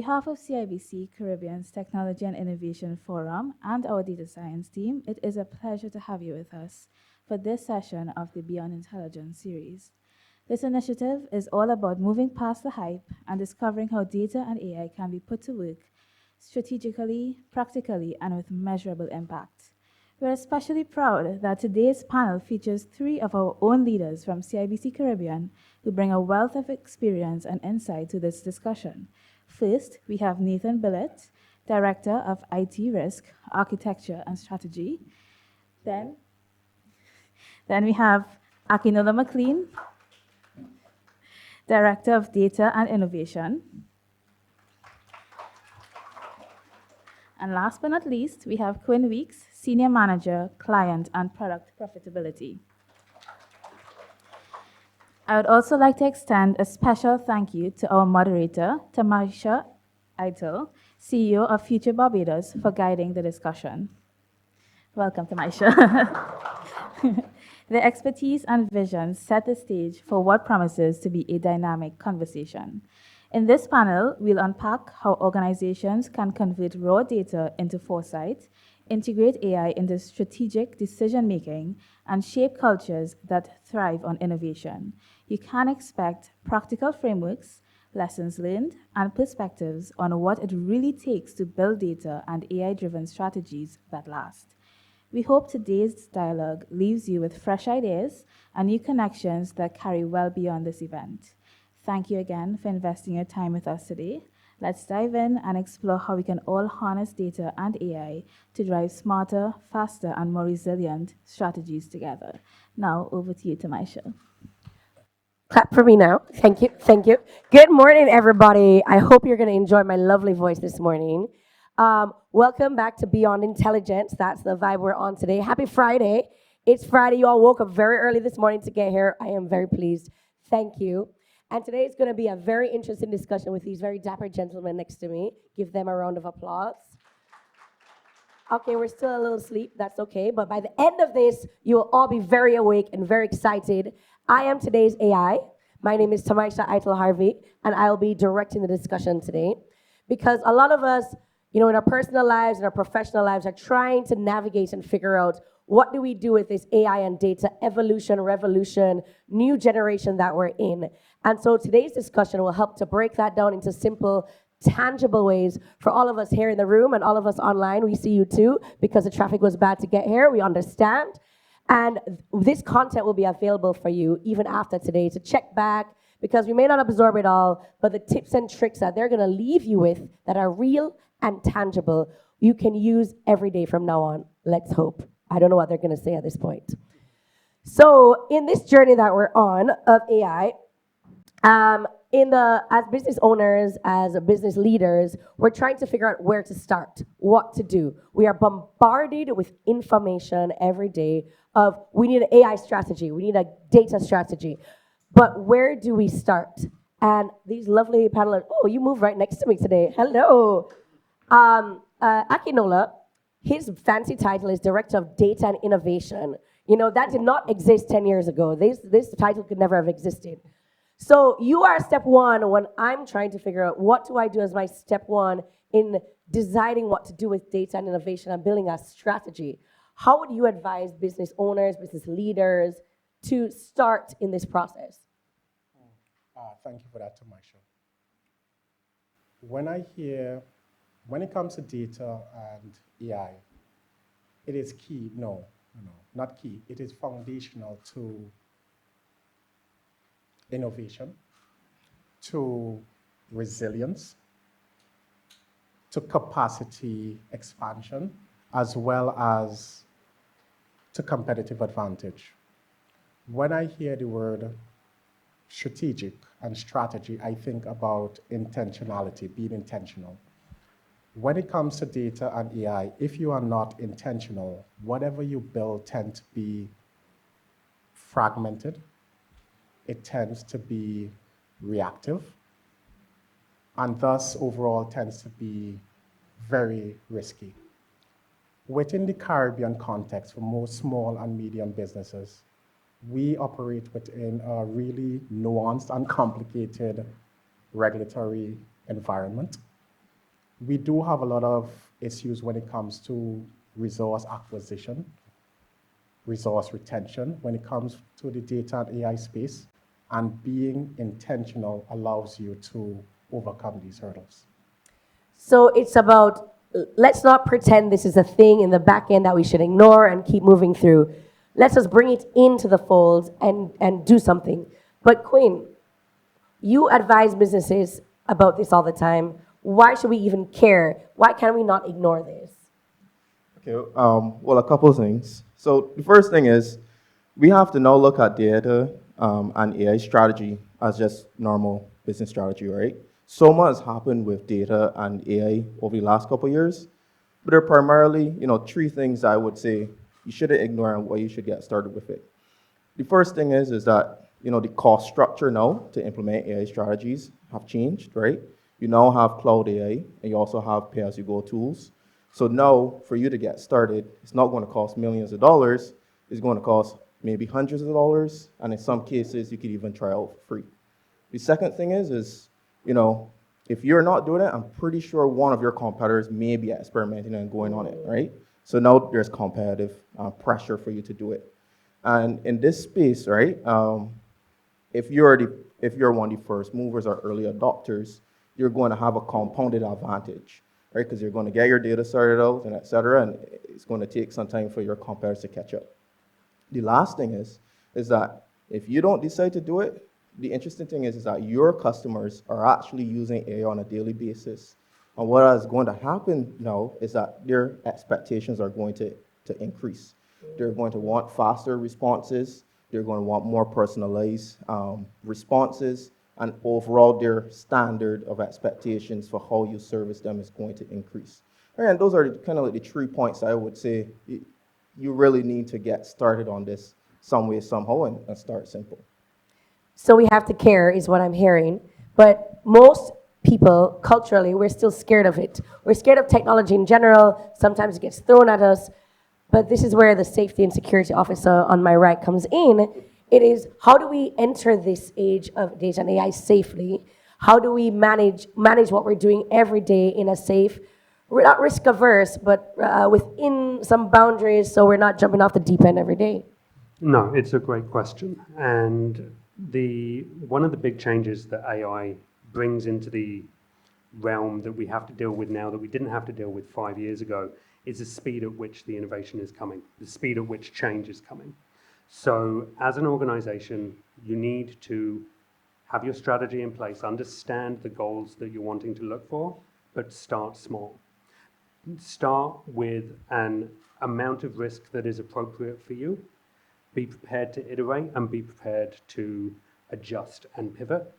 behalf of CIBC Caribbean's Technology and Innovation Forum and our data science team, it is a pleasure to have you with us for this session of the Beyond Intelligence series. This initiative is all about moving past the hype and discovering how data and AI can be put to work strategically, practically, and with measurable impact. We're especially proud that today's panel features three of our own leaders from CIBC Caribbean who bring a wealth of experience and insight to this discussion. First, we have Nathan Billett, Director of IT Risk, Architecture, and Strategy. Then we have Akinola McLean, Director of Data and Innovation. And last but not least, we have Quinn Weeks, Senior Manager, Client and Product Profitability. I would also like to extend a special thank you to our moderator, Tamaisha Eitel, CEO of Future Barbados, for guiding the discussion. Welcome, Tamaisha. Their expertise and vision set the stage for what promises to be a dynamic conversation. In this panel, we'll unpack how organizations can convert raw data into foresight, integrate AI into strategic decision-making, and shape cultures that thrive on innovation. You can expect practical frameworks, lessons learned, and perspectives on what it really takes to build data and AI-driven strategies that last. We hope today's dialogue leaves you with fresh ideas and new connections that carry well beyond this event. Thank you again for investing your time with us today. Let's dive in and explore how we can all harness data and AI to drive smarter, faster, and more resilient strategies together. Now, over to you, Tamaisha. Clap for me now. Thank you. Thank you. Good morning, everybody. I hope you're going to enjoy my lovely voice this morning. Welcome back to Beyond Intelligence. That's the vibe we're on today. Happy Friday. It's Friday. You all woke up very early this morning to get here. I am very pleased. Thank you. And today is going to be a very interesting discussion with these very dapper gentlemen next to me. Give them a round of applause. Okay, we're still a little asleep. That's okay. But by the end of this, you will all be very awake and very excited. I am today's AI. My name is Tamaisha Eitel Harvey, and I'll be directing the discussion today. Because a lot of us, in our personal lives and our professional lives are trying to navigate and figure out what do we do with this AI and data evolution, revolution, new generation that we're in. And so today's discussion will help to break that down into simple, tangible ways for all of us here in the room and all of us online. We see you too, because the traffic was bad to get here. We understand. And this content will be available for you even after today to check back, because we may not absorb it all, but the tips and tricks that they're going to leave you with that are real and tangible, you can use every day from now on. Let's hope. I don't know what they're going to say at this point. So in this journey that we're on of AI, as business owners, as business leaders, we're trying to figure out where to start, what to do. We are bombarded with information every day of we need an AI strategy, we need a data strategy. But where do we start? And these lovely panelists, oh, you move right next to me today. Hello. Akinola, his fancy title is Director of Data and Innovation. That did not exist 10 years ago. This title could never have existed. So you are step one when I'm trying to figure out what do I do as my step one in deciding what to do with data and innovation and building a strategy. How would you advise business owners, business leaders to start in this process? Thank you for that, Tamaisha. When it comes to data and AI, it is key, no, not key, it is foundational to innovation, to resilience, to capacity expansion, as well as to competitive advantage. When I hear the word strategic and strategy, I think about intentionality, being intentional. When it comes to data and AI, if you are not intentional, whatever you build tends to be fragmented, it tends to be reactive, and thus overall tends to be very risky. Within the Caribbean context, for most small and medium businesses, we operate within a really nuanced and complicated regulatory environment. we do have a lot of issues when it comes to resource acquisition, resource retention, when it comes to the data and AI space, and being intentional allows you to overcome these hurdles. So it's about, let's not pretend this is a thing in the back end that we should ignore and keep moving through. Let's just bring it into the fold and do something. But Quinn, you advise businesses about this all the time. Why should we even care? Why can we not ignore this? Okay, well, a couple of things. So the first thing is we have to now look at data and AI strategy as just normal business strategy, right? So much has happened with data and AI over the last couple of years, but there are primarily, three things I would say you shouldn't ignore and why you should get started with it. The first thing is that the cost structure now to implement AI strategies have changed, right? You now have cloud AI and you also have pay-as-you-go tools. So now, for you to get started, it's not going to cost millions of dollars. It's going to cost maybe hundreds of dollars, and in some cases, you could even try out for free. The second thing is if you're not doing it, I'm pretty sure one of your competitors may be experimenting and going on it, right? So now there's competitive pressure for you to do it. And in this space, right, if you're one of the first movers or early adopters, you're going to have a compounded advantage, right? Because you're going to get your data started out and et cetera, and it's going to take some time for your competitors to catch up. The last thing is that if you don't decide to do it, the interesting thing is that your customers are actually using AI on a daily basis. And what is going to happen now is that their expectations are going to increase. They're going to want faster responses. They're going to want more personalized responses. And overall, their standard of expectations for how you service them is going to increase. And those are kind of like the 3 points I would say you really need to get started on this some way, somehow, and start simple. So we have to care, is what I'm hearing. But most people, culturally, we're still scared of it. We're scared of technology in general. Sometimes it gets thrown at us. But this is where the safety and security officer on my right comes in. It is, how do we enter this age of data and AI safely? How do we manage what we're doing every day in a safe, we're not risk averse, but within some boundaries so we're not jumping off the deep end every day? No, it's a great question. And one of the big changes that AI brings into the realm that we have to deal with now that we didn't have to deal with 5 years ago is the speed at which the innovation is coming, the speed at which change is coming. So as an organization, you need to have your strategy in place, understand the goals that you're wanting to look for, but start small. Start with an amount of risk that is appropriate for you. Be prepared to iterate and be prepared to adjust and pivot.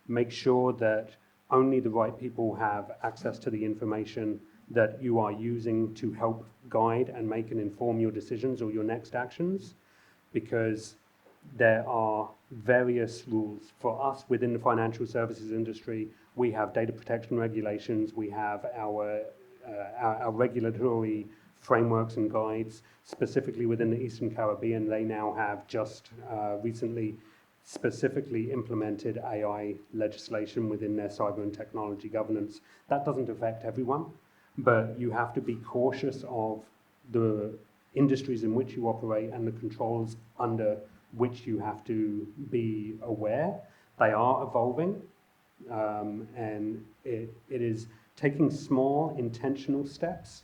Make sure that only the right people have access to the information that you are using to help guide and make and inform your decisions or your next actions, because there are various rules. For us within the financial services industry, we have data protection regulations, we have our regulatory frameworks and guides. Specifically within the Eastern Caribbean, they now have just recently specifically implemented AI legislation within their cyber and technology governance. That doesn't affect everyone, but you have to be cautious of the industries in which you operate and the controls under which you have to be aware. They are evolving, and it is taking small intentional steps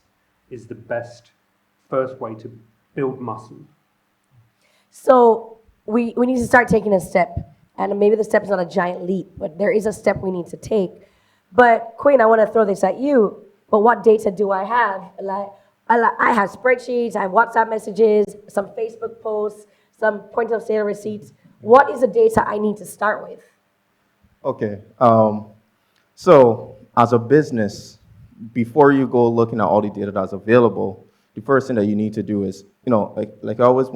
is the best first way to build muscle. So we need to start taking a step. And maybe the step is not a giant leap, but there is a step we need to take. But Queen, I want to throw this at you. But what data do I have? I have spreadsheets, I have WhatsApp messages, some Facebook posts, some point of sale receipts. What is the data I need to start with? Okay, so as a business, before you go looking at all the data that's available, the first thing that you need to do is, like I always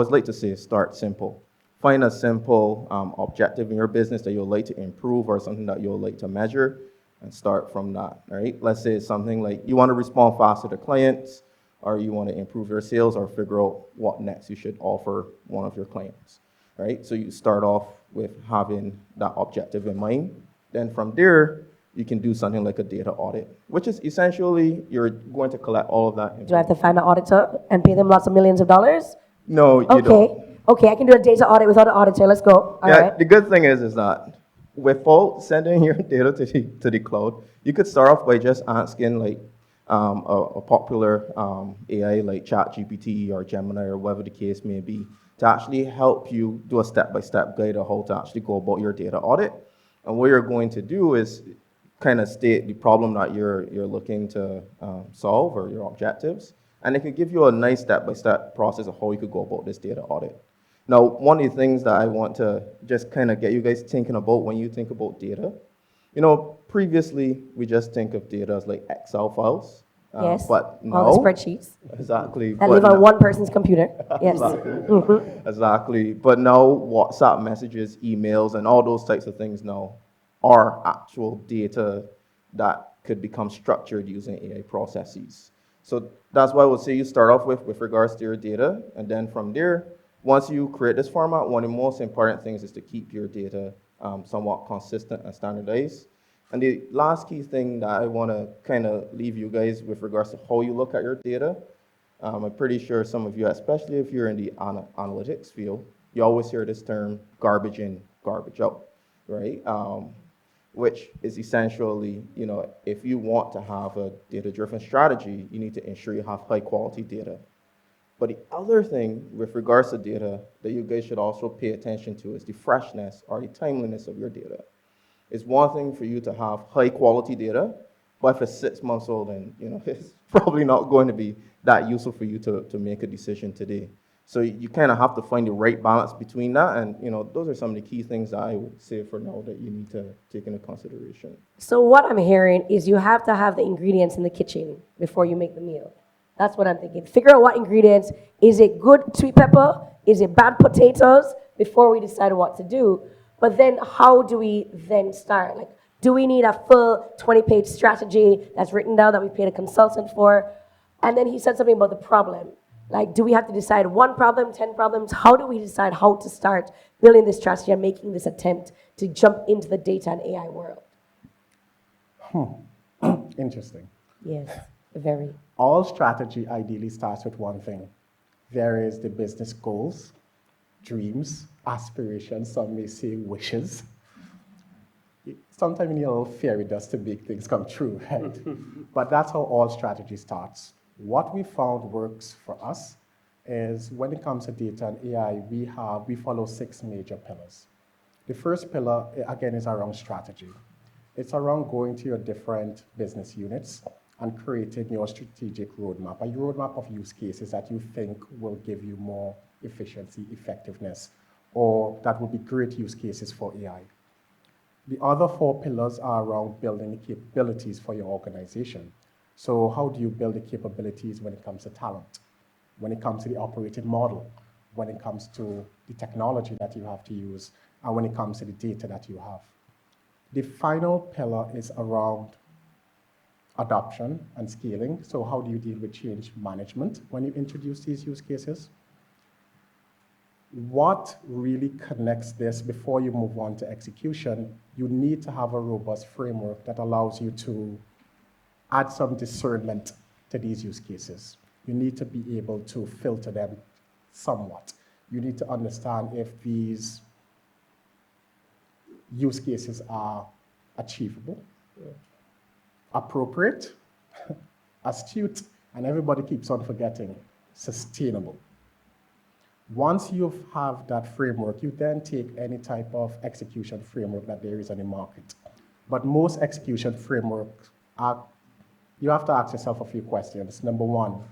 like to say, start simple. Find a simple objective in your business that you'll like to improve or something that you'll like to measure, and start from that, right? Let's say it's something like you want to respond faster to clients, or you want to improve your sales, or figure out what next you should offer one of your clients, right? So you start off with having that objective in mind. Then from there, you can do something like a data audit, which is essentially you're going to collect all of that Do I have to information. find an auditor and pay them lots of millions of dollars? No, you don't. Okay. Okay, I can do a data audit without an auditor. Let's go. All Yeah, right. the good thing is that without sending your data to the cloud, you could start off by just asking like a popular AI like ChatGPT or Gemini or whatever the case may be to actually help you do a step-by-step guide of how to actually go about your data audit. And what you're going to do is kind of state the problem that you're looking to solve or your objectives, and it can give you a nice step-by-step process of how you could go about this data audit. Now, one of the things that I want to just kind of get you guys thinking about when you think about data, previously we just think of data as like Excel files. Yes. But All now, the spreadsheets exactly. that but live on now- one person's computer. Yes. Exactly. But now WhatsApp messages, emails, and all those types of things now are actual data that could become structured using AI processes. So that's why I would say you start off with regards to your data, and then from there, once you create this format, one of the most important things is to keep your data somewhat consistent and standardized. And the last key thing that I want to kind of leave you guys with regards to how you look at your data, I'm pretty sure some of you, especially if you're in the analytics field, you always hear this term garbage in, garbage out, right? Which is essentially, if you want to have a data-driven strategy, you need to ensure you have high-quality data. But the other thing with regards to data that you guys should also pay attention to is the freshness or the timeliness of your data. It's one thing for you to have high-quality data, but if it's 6 months old, then it's probably not going to be that useful for you to make a decision today. So you kind of have to find the right balance between that, and those are some of the key things that I would say for now that you need to take into consideration. So what I'm hearing is you have to have the ingredients in the kitchen before you make the meal. That's what I'm thinking. Figure out what ingredients. Is it good sweet pepper? Is it bad potatoes? Before we decide what to do. But then how do we then start? Like, do we need a full 20-page strategy that's written down that we paid a consultant for? And then he said something about the problem. Like, do we have to decide one problem, 10 problems? How do we decide how to start building this strategy and making this attempt to jump into the data and AI world? Interesting. Yes, very. All strategy ideally starts with one thing. There is the business goals, dreams, aspirations, some may say wishes. Sometimes you need a little fairy dust to make things come true, right? But that's how all strategy starts. What we found works for us is when it comes to data and AI, we follow 6 major pillars. The first pillar, again, is around strategy. It's around going to your different business units and creating your strategic roadmap, a roadmap of use cases that you think will give you more efficiency, effectiveness, or that will be great use cases for AI. The other 4 pillars are around building the capabilities for your organization. So how do you build the capabilities when it comes to talent, when it comes to the operating model, when it comes to the technology that you have to use, and when it comes to the data that you have? The final pillar is around adoption and scaling. So how do you deal with change management when you introduce these use cases? What really connects this before you move on to execution, you need to have a robust framework that allows you to add some discernment to these use cases. You need to be able to filter them somewhat. You need to understand if these use cases are achievable, appropriate, astute, and everybody keeps on forgetting, sustainable. Once you have that framework, you then take any type of execution framework that there is on the market. But most execution frameworks you have to ask yourself a few questions. Number one,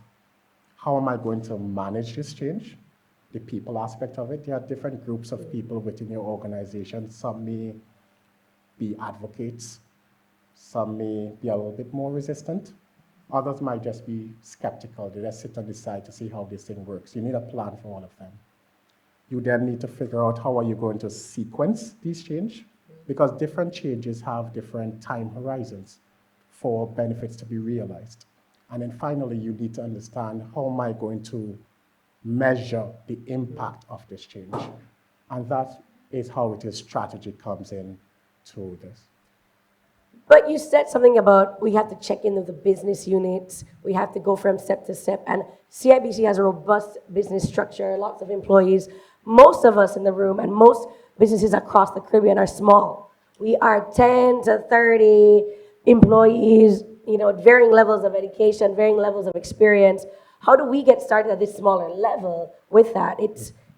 how am I going to manage this change? The people aspect of it. There are different groups of people within your organization. Some may be advocates. Some may be a little bit more resistant. Others might just be skeptical. They just sit on the side to see how this thing works. You need a plan for all of them. You then need to figure out how are you going to sequence these changes, because different changes have different time horizons for benefits to be realized. And then finally, you need to understand how am I going to measure the impact of this change. And that is how it is strategy comes in to this. But you said something about we have to check in with the business units. We have to go from step to step. And CIBC has a robust business structure, lots of employees. Most of us in the room and most businesses across the Caribbean are small. We are 10 to 30 employees, at varying levels of education, varying levels of experience. How do we get started at this smaller level with that?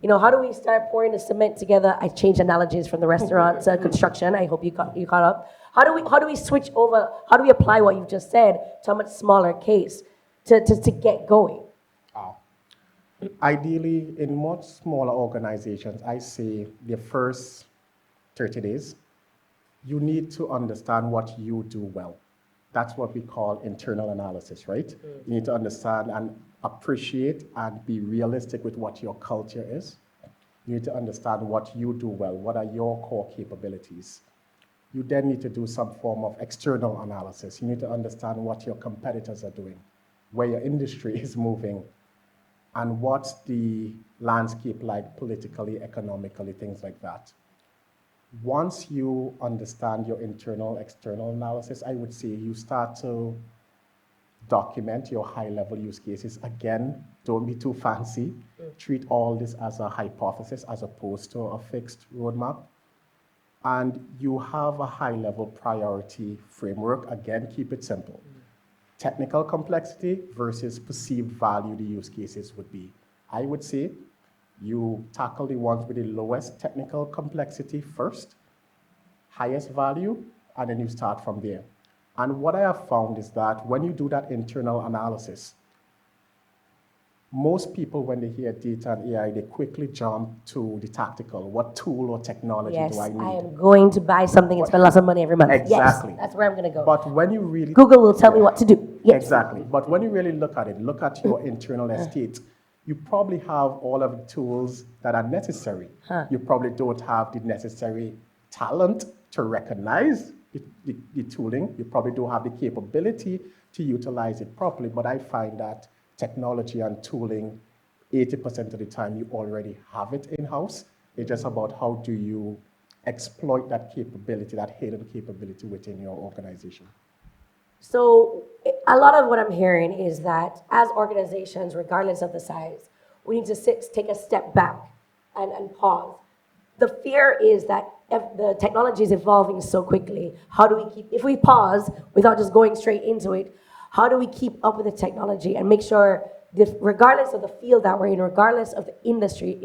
How do we start pouring the cement together? I changed analogies from the restaurant to construction. I hope you caught up. How do we switch over? How do we apply what you've just said to a much smaller case to get going? Oh. Ideally, in much smaller organizations, I say the first 30 days, you need to understand what you do well. That's what we call internal analysis, right? You need to understand and appreciate and be realistic with what your culture is. You need to understand what you do well. What are your core capabilities? You then need to do some form of external analysis. You need to understand what your competitors are doing, where your industry is moving, and what's the landscape like politically, economically, things like that. Once you understand your internal, external analysis, I would say you start to document your high-level use cases. Again, don't be too fancy. Treat all this as a hypothesis as opposed to a fixed roadmap. And you have a high-level priority framework. Again, keep it simple. Technical complexity versus perceived value the use cases would be. I would say you tackle the ones with the lowest technical complexity first, highest value, and then you start from there. And what I have found is that when you do that internal analysis, most people, when they hear data and AI, they quickly jump to the tactical. What tool or technology Yes, do I need? I am going to buy something and spend lots of money every month. Exactly. Yes, that's where I'm going to go. But when you really... Google will tell me what to do. Yes. Exactly. But when you really look at it, look at your internal estate, you probably have all of the tools that are necessary. You probably don't have the necessary talent to recognize the tooling. You probably don't have the capability to utilize it properly. But I find that technology and tooling, 80% of the time, you already have it in-house. It's just about how do you exploit that capability, that hidden capability within your organization. So a lot of what I'm hearing is that as organizations, regardless of the size, we need to take a step back and pause. The fear is that if the technology is evolving so quickly, how do we if we pause without just going straight into it, how do we keep up with the technology and make sure that regardless of the field that we're in, regardless of the industry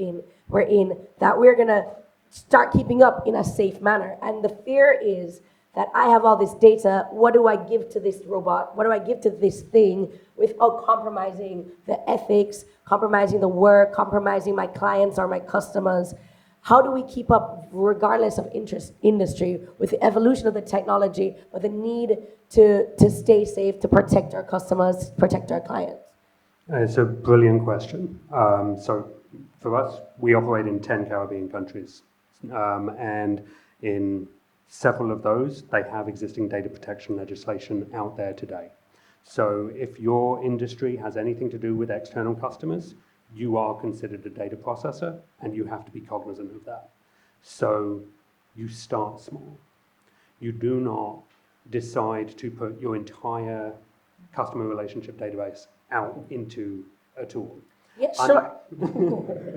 we're in, that we're gonna start keeping up in a safe manner? And the fear is that I have all this data, what do I give to this robot? What do I give to this thing without compromising the ethics, compromising the work, compromising my clients or my customers? How do we keep up, regardless of industry, with the evolution of the technology, but the need to stay safe, to protect our customers, protect our clients? It's a brilliant question. So for us, we operate in 10 Caribbean countries. And in several of those, they have existing data protection legislation out there today. So if your industry has anything to do with external customers, you are considered a data processor, and you have to be cognizant of that. So you start small. You do not decide to put your entire customer relationship database out into a tool. Yeah, sure.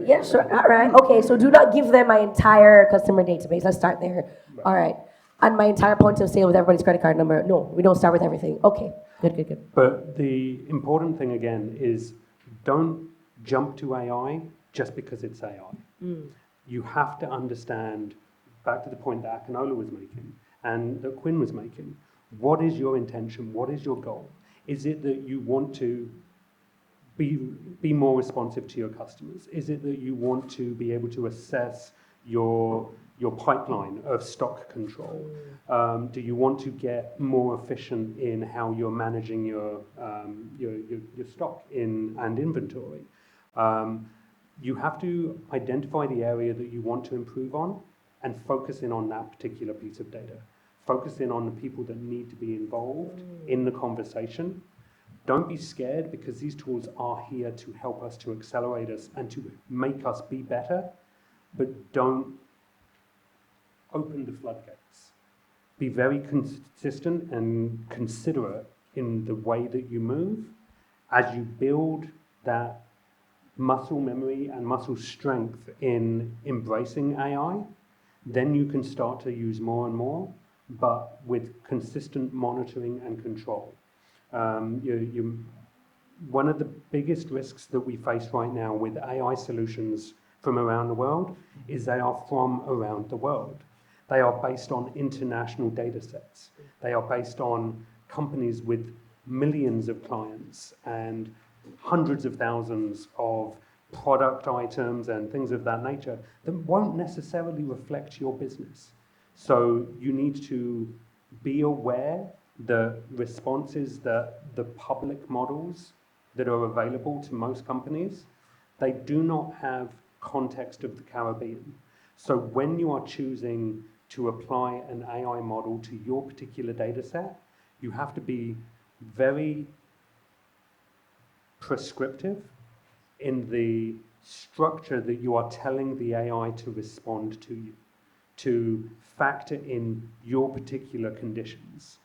Yeah, sure. All right. Okay, so do not give them my entire customer database. Let's start there. All right. And my entire point of sale with everybody's credit card number. No, we don't start with everything. Okay, good. But the important thing, again, is don't jump to AI just because it's AI. You have to understand, back to the point that Akinola was making and that Quinn was making, what is your intention? What is your goal? Is it that you want to be more responsive to your customers? Is it that you want to be able to assess your pipeline of stock control? Do you want to get more efficient in how you're managing your stock and inventory? You have to identify the area that you want to improve on and focus in on that particular piece of data. Focus in on the people that need to be involved in the conversation. Don't be scared, because these tools are here to help us, to accelerate us, and to make us be better, but don't open the floodgates. be very consistent and considerate in the way that you move. As you build that muscle memory and muscle strength in embracing AI, then you can start to use more and more, but with consistent monitoring and control. One of the biggest risks that we face right now with AI solutions from around the world is they are from around the world. They are based on international data sets. They are based on companies with millions of clients and hundreds of thousands of product items and things of that nature that won't necessarily reflect your business. So you need to be aware the responses that the public models that are available to most companies, they do not have context of the Caribbean. So when you are choosing to apply an AI model to your particular data set, you have to be very prescriptive in the structure that you are telling the AI to respond to you, to factor in your particular conditions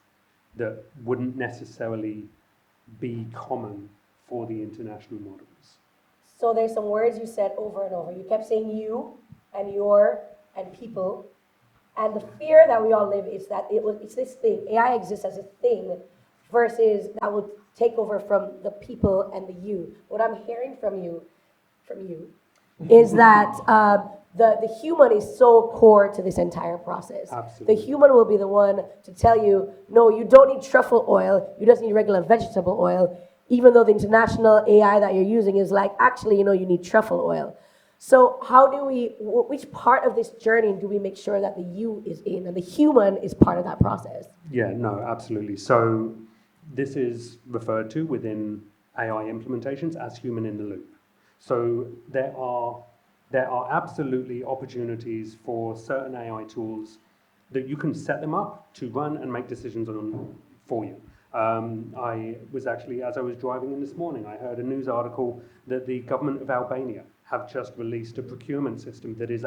that wouldn't necessarily be common for the international models. So there's some words you said over and over. You kept saying you and your and people. And the fear that we all live is that it's this thing. AI exists as a thing versus that will take over from the people and the you. What I'm hearing from you, is that the human is so core to this entire process. Absolutely. The human will be the one to tell you, no, you don't need truffle oil, you just need regular vegetable oil, even though the international AI that you're using is like, actually, you need truffle oil. So how do which part of this journey do we make sure that the you is in and the human is part of that process? Yeah, no, absolutely. So this is referred to within AI implementations as human in the loop. So there are absolutely opportunities for certain AI tools that you can set them up to run and make decisions on for you. I was actually, as I was driving in this morning, I heard a news article that the government of Albania have just released a procurement system that is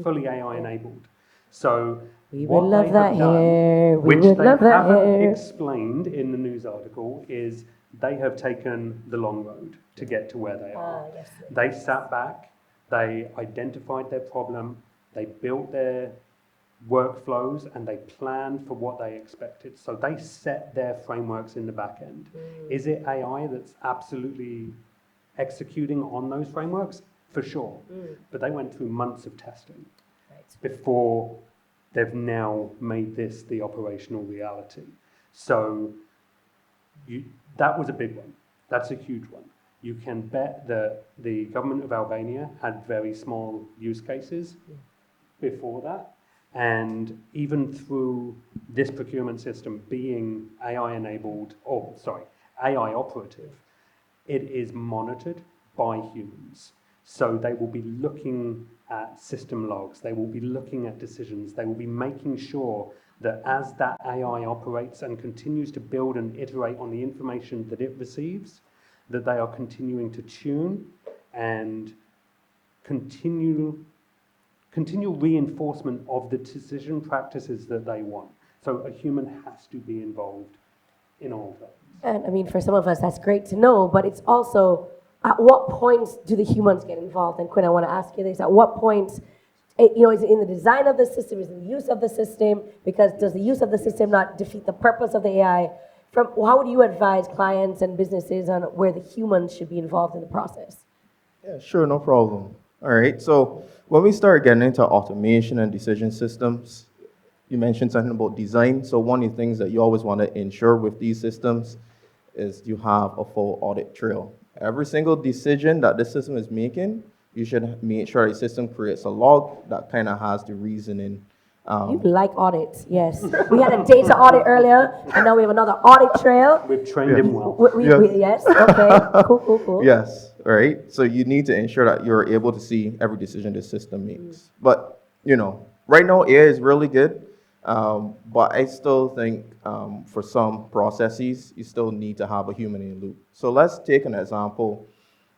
fully AI enabled. So We what would love they that have done, here. We which would they love that haven't here. explained in the news article, is they have taken the long road to get to where they are. Yes. They sat back, they identified their problem, they built their workflows, and they planned for what they expected. So they set their frameworks in the back end. Is it AI that's absolutely executing on those frameworks? For sure. But they went through months of testing before they've now made this the operational reality. So that was a big one. That's a huge one. You can bet that the government of Albania had very small use cases before that. And even through this procurement system being AI operative, it is monitored by humans. So they will be looking at system logs, they will be looking at decisions, they will be making sure that as that AI operates and continues to build and iterate on the information that it receives, that they are continuing to tune and continue reinforcement of the decision practices that they want. So a human has to be involved in all of that. And I mean, for some of us, that's great to know, but it's also, at what points do the humans get involved? And Quinn, I want to ask you this, at what points, is it in the design of the system, is it in the use of the system? Because does the use of the system not defeat the purpose of the AI? How would you advise clients and businesses on where the humans should be involved in the process? Yeah, sure, no problem. All right, so when we start getting into automation and decision systems, you mentioned something about design. So one of the things that you always want to ensure with these systems is you have a full audit trail. Every single decision that this system is making, you should make sure the system creates a log that kind of has the reasoning. You like audits, yes. We had a data audit earlier, and now we have another audit trail. We've trained him well. Yes, okay, cool. Yes, right. So you need to ensure that you're able to see every decision the system makes. But, right now AI is really good, but I still think for some processes, you still need to have a human in the loop. So let's take an example.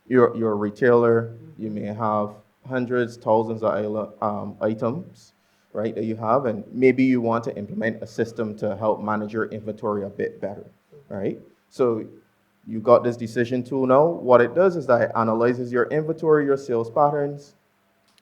You're a retailer, you may have hundreds, thousands of items. right, that you have, and maybe you want to implement a system to help manage your inventory a bit better, right? So you got this decision tool now. What it does is that it analyzes your inventory, your sales patterns,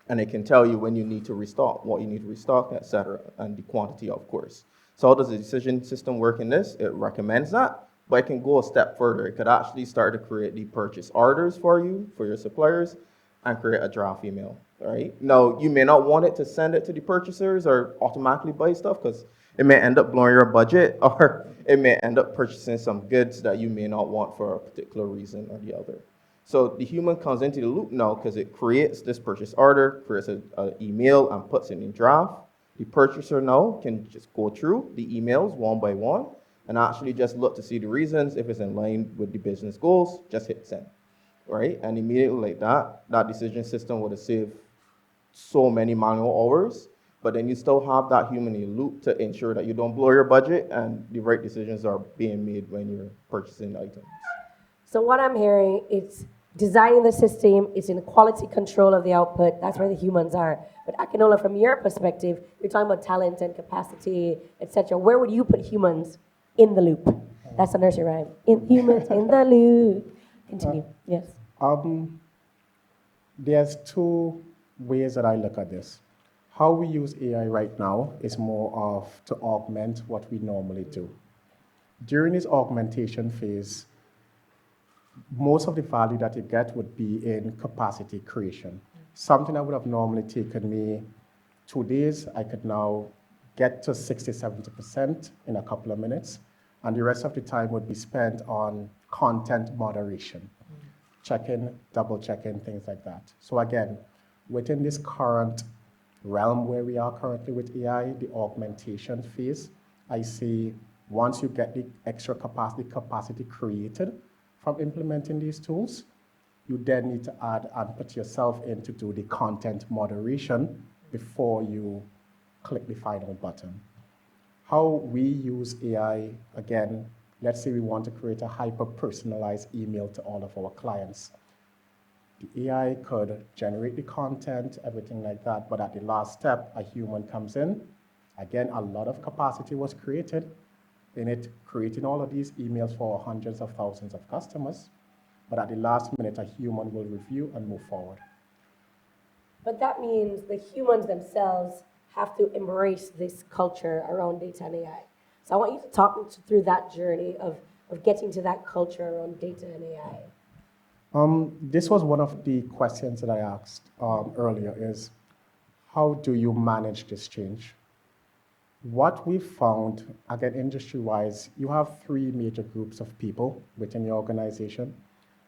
and it can tell you when you need to restock, what you need to restock, etc., and the quantity, of course. So how does the decision system work in this? It recommends that, but it can go a step further. It could actually start to create the purchase orders for you, for your suppliers, and create a draft email, right? Now, you may not want it to send it to the purchasers or automatically buy stuff because it may end up blowing your budget, or it may end up purchasing some goods that you may not want for a particular reason or the other. So the human comes into the loop now because it creates this purchase order, creates an email, and puts it in draft. The purchaser now can just go through the emails one by one and actually just look to see the reasons. If it's in line with the business goals, just hit send, right? And immediately like that, that decision system would have saved so many manual hours, but then you still have that human in the loop to ensure that you don't blow your budget and the right decisions are being made when you're purchasing items. So what I'm hearing is designing the system is in quality control of the output. That's where the humans are. But Akinola, from your perspective, you're talking about talent and capacity, etc. Where would you put humans in the loop? That's a nursery rhyme. In humans in the loop. Continue. Yes. There's two ways that I look at this. How we use AI right now is more of to augment what we normally do. During this augmentation phase, most of the value that you get would be in capacity creation. Something that would have normally taken me 2 days, I could now get to 60, 70% in a couple of minutes. And the rest of the time would be spent on content moderation, checking, double checking, things like that. So again, within this current realm where we are currently with AI, the augmentation phase, I see once you get the extra capacity created from implementing these tools, you then need to add and put yourself in to do the content moderation before you click the final button. How we use AI, again, let's say we want to create a hyper-personalized email to all of our clients. The AI could generate the content, everything like that, but at the last step, a human comes in. Again, a lot of capacity was created in it, creating all of these emails for hundreds of thousands of customers. But at the last minute, a human will review and move forward. But that means the humans themselves have to embrace this culture around data and AI. So I want you to talk me through that journey of getting to that culture around data and AI. This was one of the questions that I asked earlier is, how do you manage this change? What we found, again, industry-wise, you have 3 major groups of people within your organization.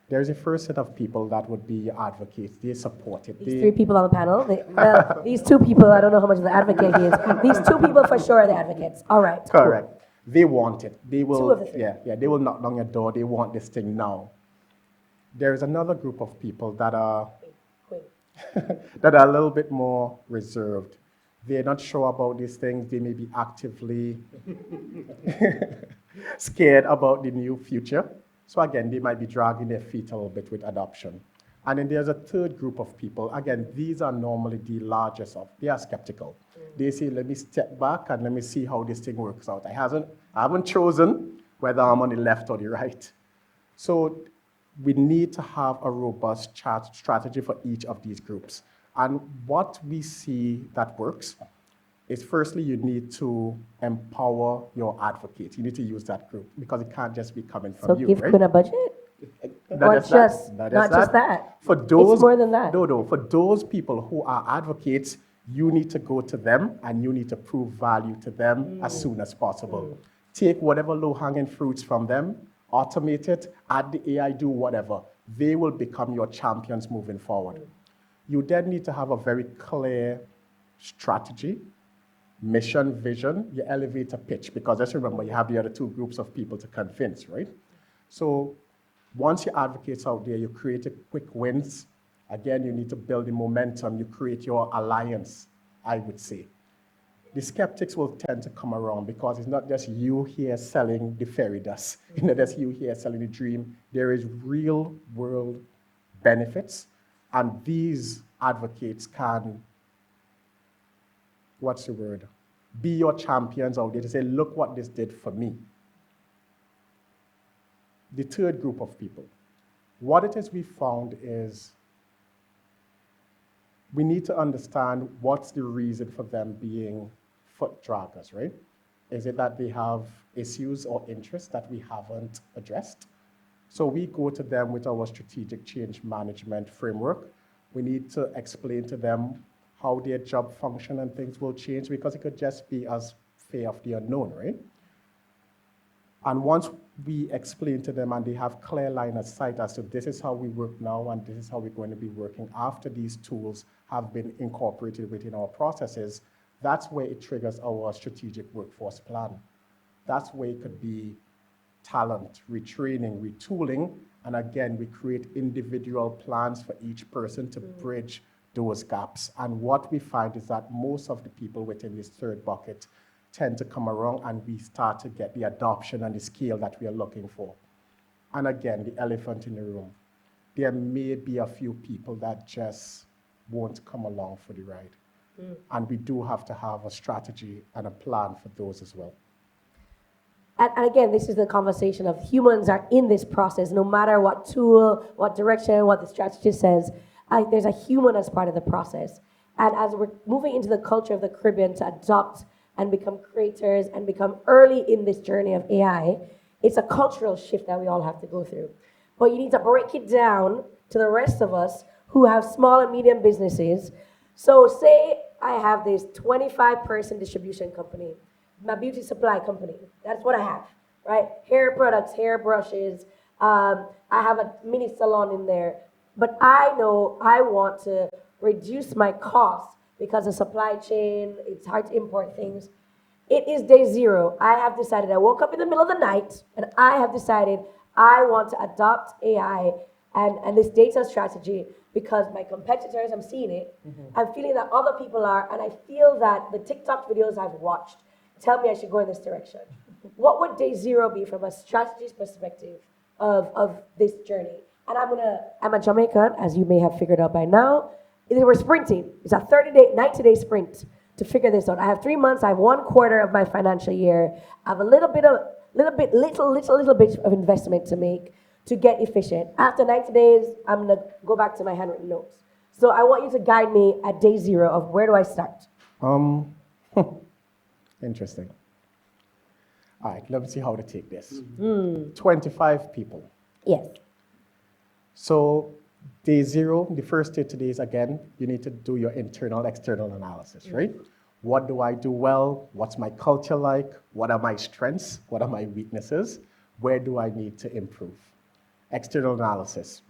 There's a first set of people that would be advocates. They support it. These 3 people on the panel, these 2 people, I don't know how much of the advocate he is. These 2 people for sure are the advocates. All right. Correct. Cool. They want it. They will. 2 of the 3. Yeah. They will knock down your door. They want this thing now. There is another group of people that are that are a little bit more reserved. They're not sure about these things. They may be actively scared about the new future. So again, they might be dragging their feet a little bit with adoption. And then there's a third group of people. Again, these are normally the largest of. They are skeptical. They say, let me step back and let me see how this thing works out. I haven't chosen whether I'm on the left or the right. So we need to have a robust strategy for each of these groups. And what we see that works is, firstly, you need to empower your advocates. You need to use that group because it can't just be coming from you, So give right? Quinn a budget? Not just that. For those, it's more than that. No. For those people who are advocates, you need to go to them and you need to prove value to them as soon as possible. Take whatever low-hanging fruits from them, automate it, add the AI, do whatever. They will become your champions moving forward. You then need to have a very clear strategy, mission, vision, your elevator pitch, because just remember, you have the other 2 groups of people to convince, right? So once your advocates out there, you create a quick wins. Again, you need to build the momentum. You create your alliance, I would say. The skeptics will tend to come around because it's not just you here selling the fairy dust. You know, that's you here selling the dream. There is real world benefits, and these advocates can what's the word? Be your champions out there to say, look what this did for me. The third group of people. What it is we found is we need to understand what's the reason for them being foot draggers, right? Is it that they have issues or interests that we haven't addressed? So we go to them with our strategic change management framework. We need to explain to them how their job function and things will change, because it could just be as fear of the unknown, right? And once we explain to them and they have clear line of sight as to this is how we work now and this is how we're going to be working after these tools have been incorporated within our processes, that's where it triggers our strategic workforce plan. That's where it could be talent, retraining, retooling, and again, we create individual plans for each person to bridge those gaps. And what we find is that most of the people within this third bucket tend to come around and we start to get the adoption and the scale that we are looking for. And again, the elephant in the room. There may be a few people that just won't come along for the ride. And we do have to have a strategy and a plan for those as well. And again, this is the conversation of humans are in this process, no matter what tool, what direction, what the strategist says, there's a human as part of the process. And as we're moving into the culture of the Caribbean to adopt and become creators and become early in this journey of AI, it's a cultural shift that we all have to go through. But you need to break it down to the rest of us who have small and medium businesses. So say I have this 25-person distribution company, my beauty supply company. That's what I have, right? Hair products, hair brushes. I have a mini salon in there. But I know I want to reduce my costs because of supply chain, it's hard to import things. It is day zero. I have decided, I woke up in the middle of the night and I have decided I want to adopt AI and this data strategy because my competitors, I'm seeing it. I'm feeling that other people are, and I feel that the TikTok videos I've watched tell me I should go in this direction. What would day zero be from a strategist perspective of this journey? And I'm a Jamaican, as you may have figured out by now. We're sprinting. It's a 90-day sprint to figure this out. I have 3 months. I have 1/4 of my financial year. I have a little bit of investment to make to get efficient. After 90 days, I'm gonna go back to my handwritten notes. So I want you to guide me at day zero of where do I start? Interesting. All right, let me see how to take this. 25 people. Yes. So day zero, the first 30 days, again, you need to do your internal, external analysis, right? What do I do well? What's my culture like? What are my strengths? What are my weaknesses? Where do I need to improve? External analysis.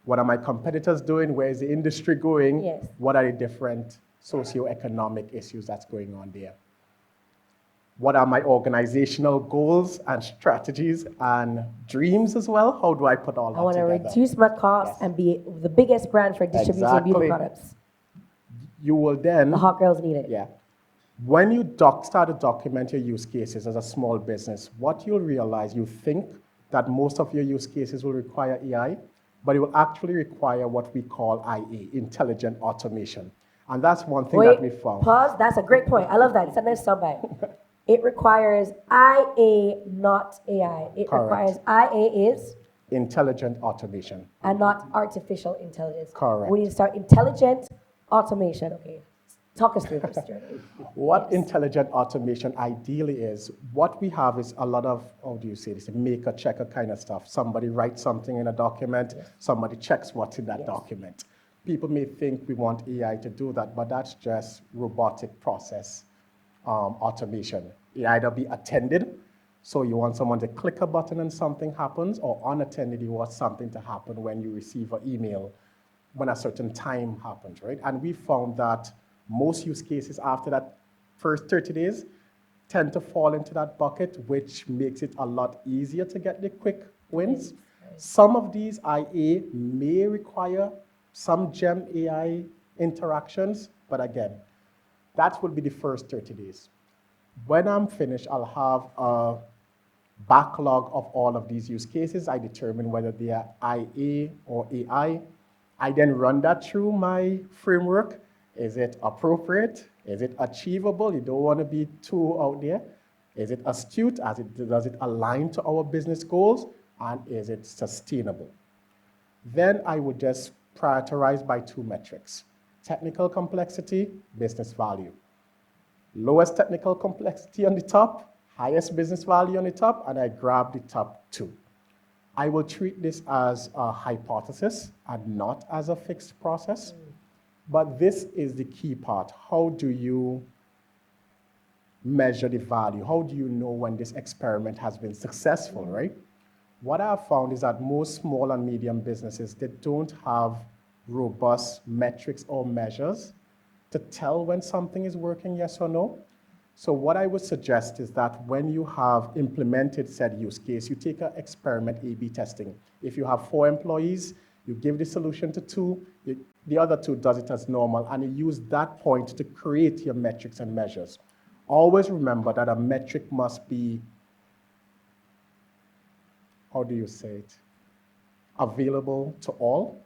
What are my competitors doing? Where is the industry going? Yes. What are the different socioeconomic issues that's going on there? What are my organizational goals and strategies and dreams as well? How do I put all that I want to together? reduce my costs and be the biggest brand for distributing beauty Exactly. products. You will then, The hot girls need it. yeah. When you start to document your use cases as a small business, what you'll realize, you think that most of your use cases will require AI, but it will actually require what we call IA, intelligent automation. And that's one thing that we found. Pause. That's a great point. I love that. It's a nice soundbite. It requires IA, not AI. It Correct. requires IA is Intelligent automation. and not artificial intelligence. Correct. We need to start intelligent automation. Okay. Talk us through this journey. What intelligent automation ideally is, what we have is a lot of, how do you say this, maker, checker kind of stuff. Somebody writes something in a document, somebody checks what's in that document. People may think we want AI to do that, but that's just robotic process automation. It either be attended, so you want someone to click a button and something happens, or unattended, you want something to happen when you receive an email when a certain time happens, right? And we found that most use cases after that first 30 days tend to fall into that bucket, which makes it a lot easier to get the quick wins. Some of these IA may require some Gem AI interactions, but again, that will be the first 30 days. When I'm finished, I'll have a backlog of all of these use cases. I determine whether they are IA or AI. I then run that through my framework. Is it appropriate? Is it achievable? You don't want to be too out there. Is it astute? Does it align to our business goals? And is it sustainable? Then I would just prioritize by two metrics: technical complexity, business value. Lowest technical complexity on the top, highest business value on the top, and I grab the top two. I will treat this as a hypothesis and not as a fixed process. But this is the key part. How do you measure the value? How do you know when this experiment has been successful, right? What I've found is that most small and medium businesses, they don't have robust metrics or measures to tell when something is working, yes or no. So what I would suggest is that when you have implemented said use case, you take an experiment A/B testing. If you have 4 employees, you give the solution to 2, the other 2 does it as normal, and you use that point to create your metrics and measures. Always remember that a metric must be, how do you say it, available to all.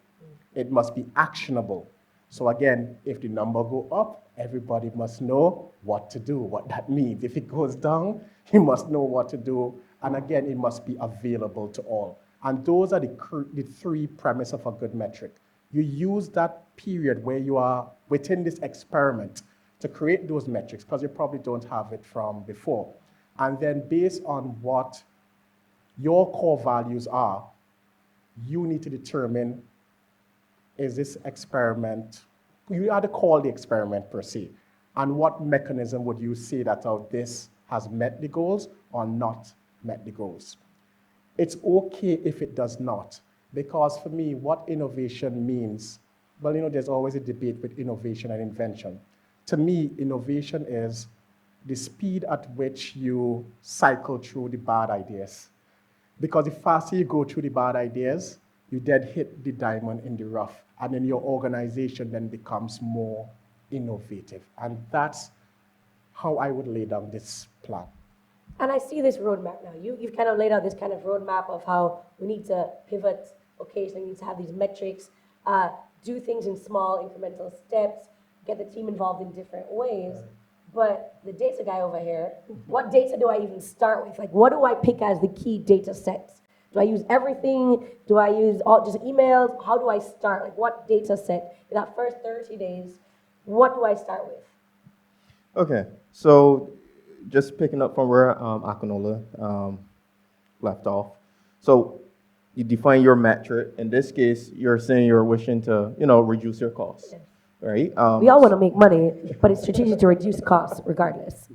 It must be actionable. So again, if the number go up, everybody must know what to do, what that means. If it goes down, you must know what to do. And again, it must be available to all. And those are the 3 premises of a good metric. You use that period where you are within this experiment to create those metrics, because you probably don't have it from before. And then based on what your core values are, you need to determine, is this experiment, you have to call the experiment per se, and what mechanism would you say that this has met the goals or not met the goals? It's okay if it does not, because for me, what innovation means, well, there's always a debate with innovation and invention. To me, innovation is the speed at which you cycle through the bad ideas. Because the faster you go through the bad ideas, you then hit the diamond in the rough, and then your organization then becomes more innovative. And that's how I would lay down this plan. And I see this roadmap now. You've kind of laid out this kind of roadmap of how we need to pivot occasionally, we need to have these metrics, do things in small incremental steps, get the team involved in different ways. But the data guy over here, what data do I even start with? Like, what do I pick as the key data sets? Do I use everything? Do I use just emails? How do I start? Like, what data set in that first 30 days, what do I start with? Okay, so just picking up from where Akinola left off. So you define your metric. In this case, you're saying you're wishing to, reduce your costs, right? We all want to make money, but it's strategic to reduce costs regardless.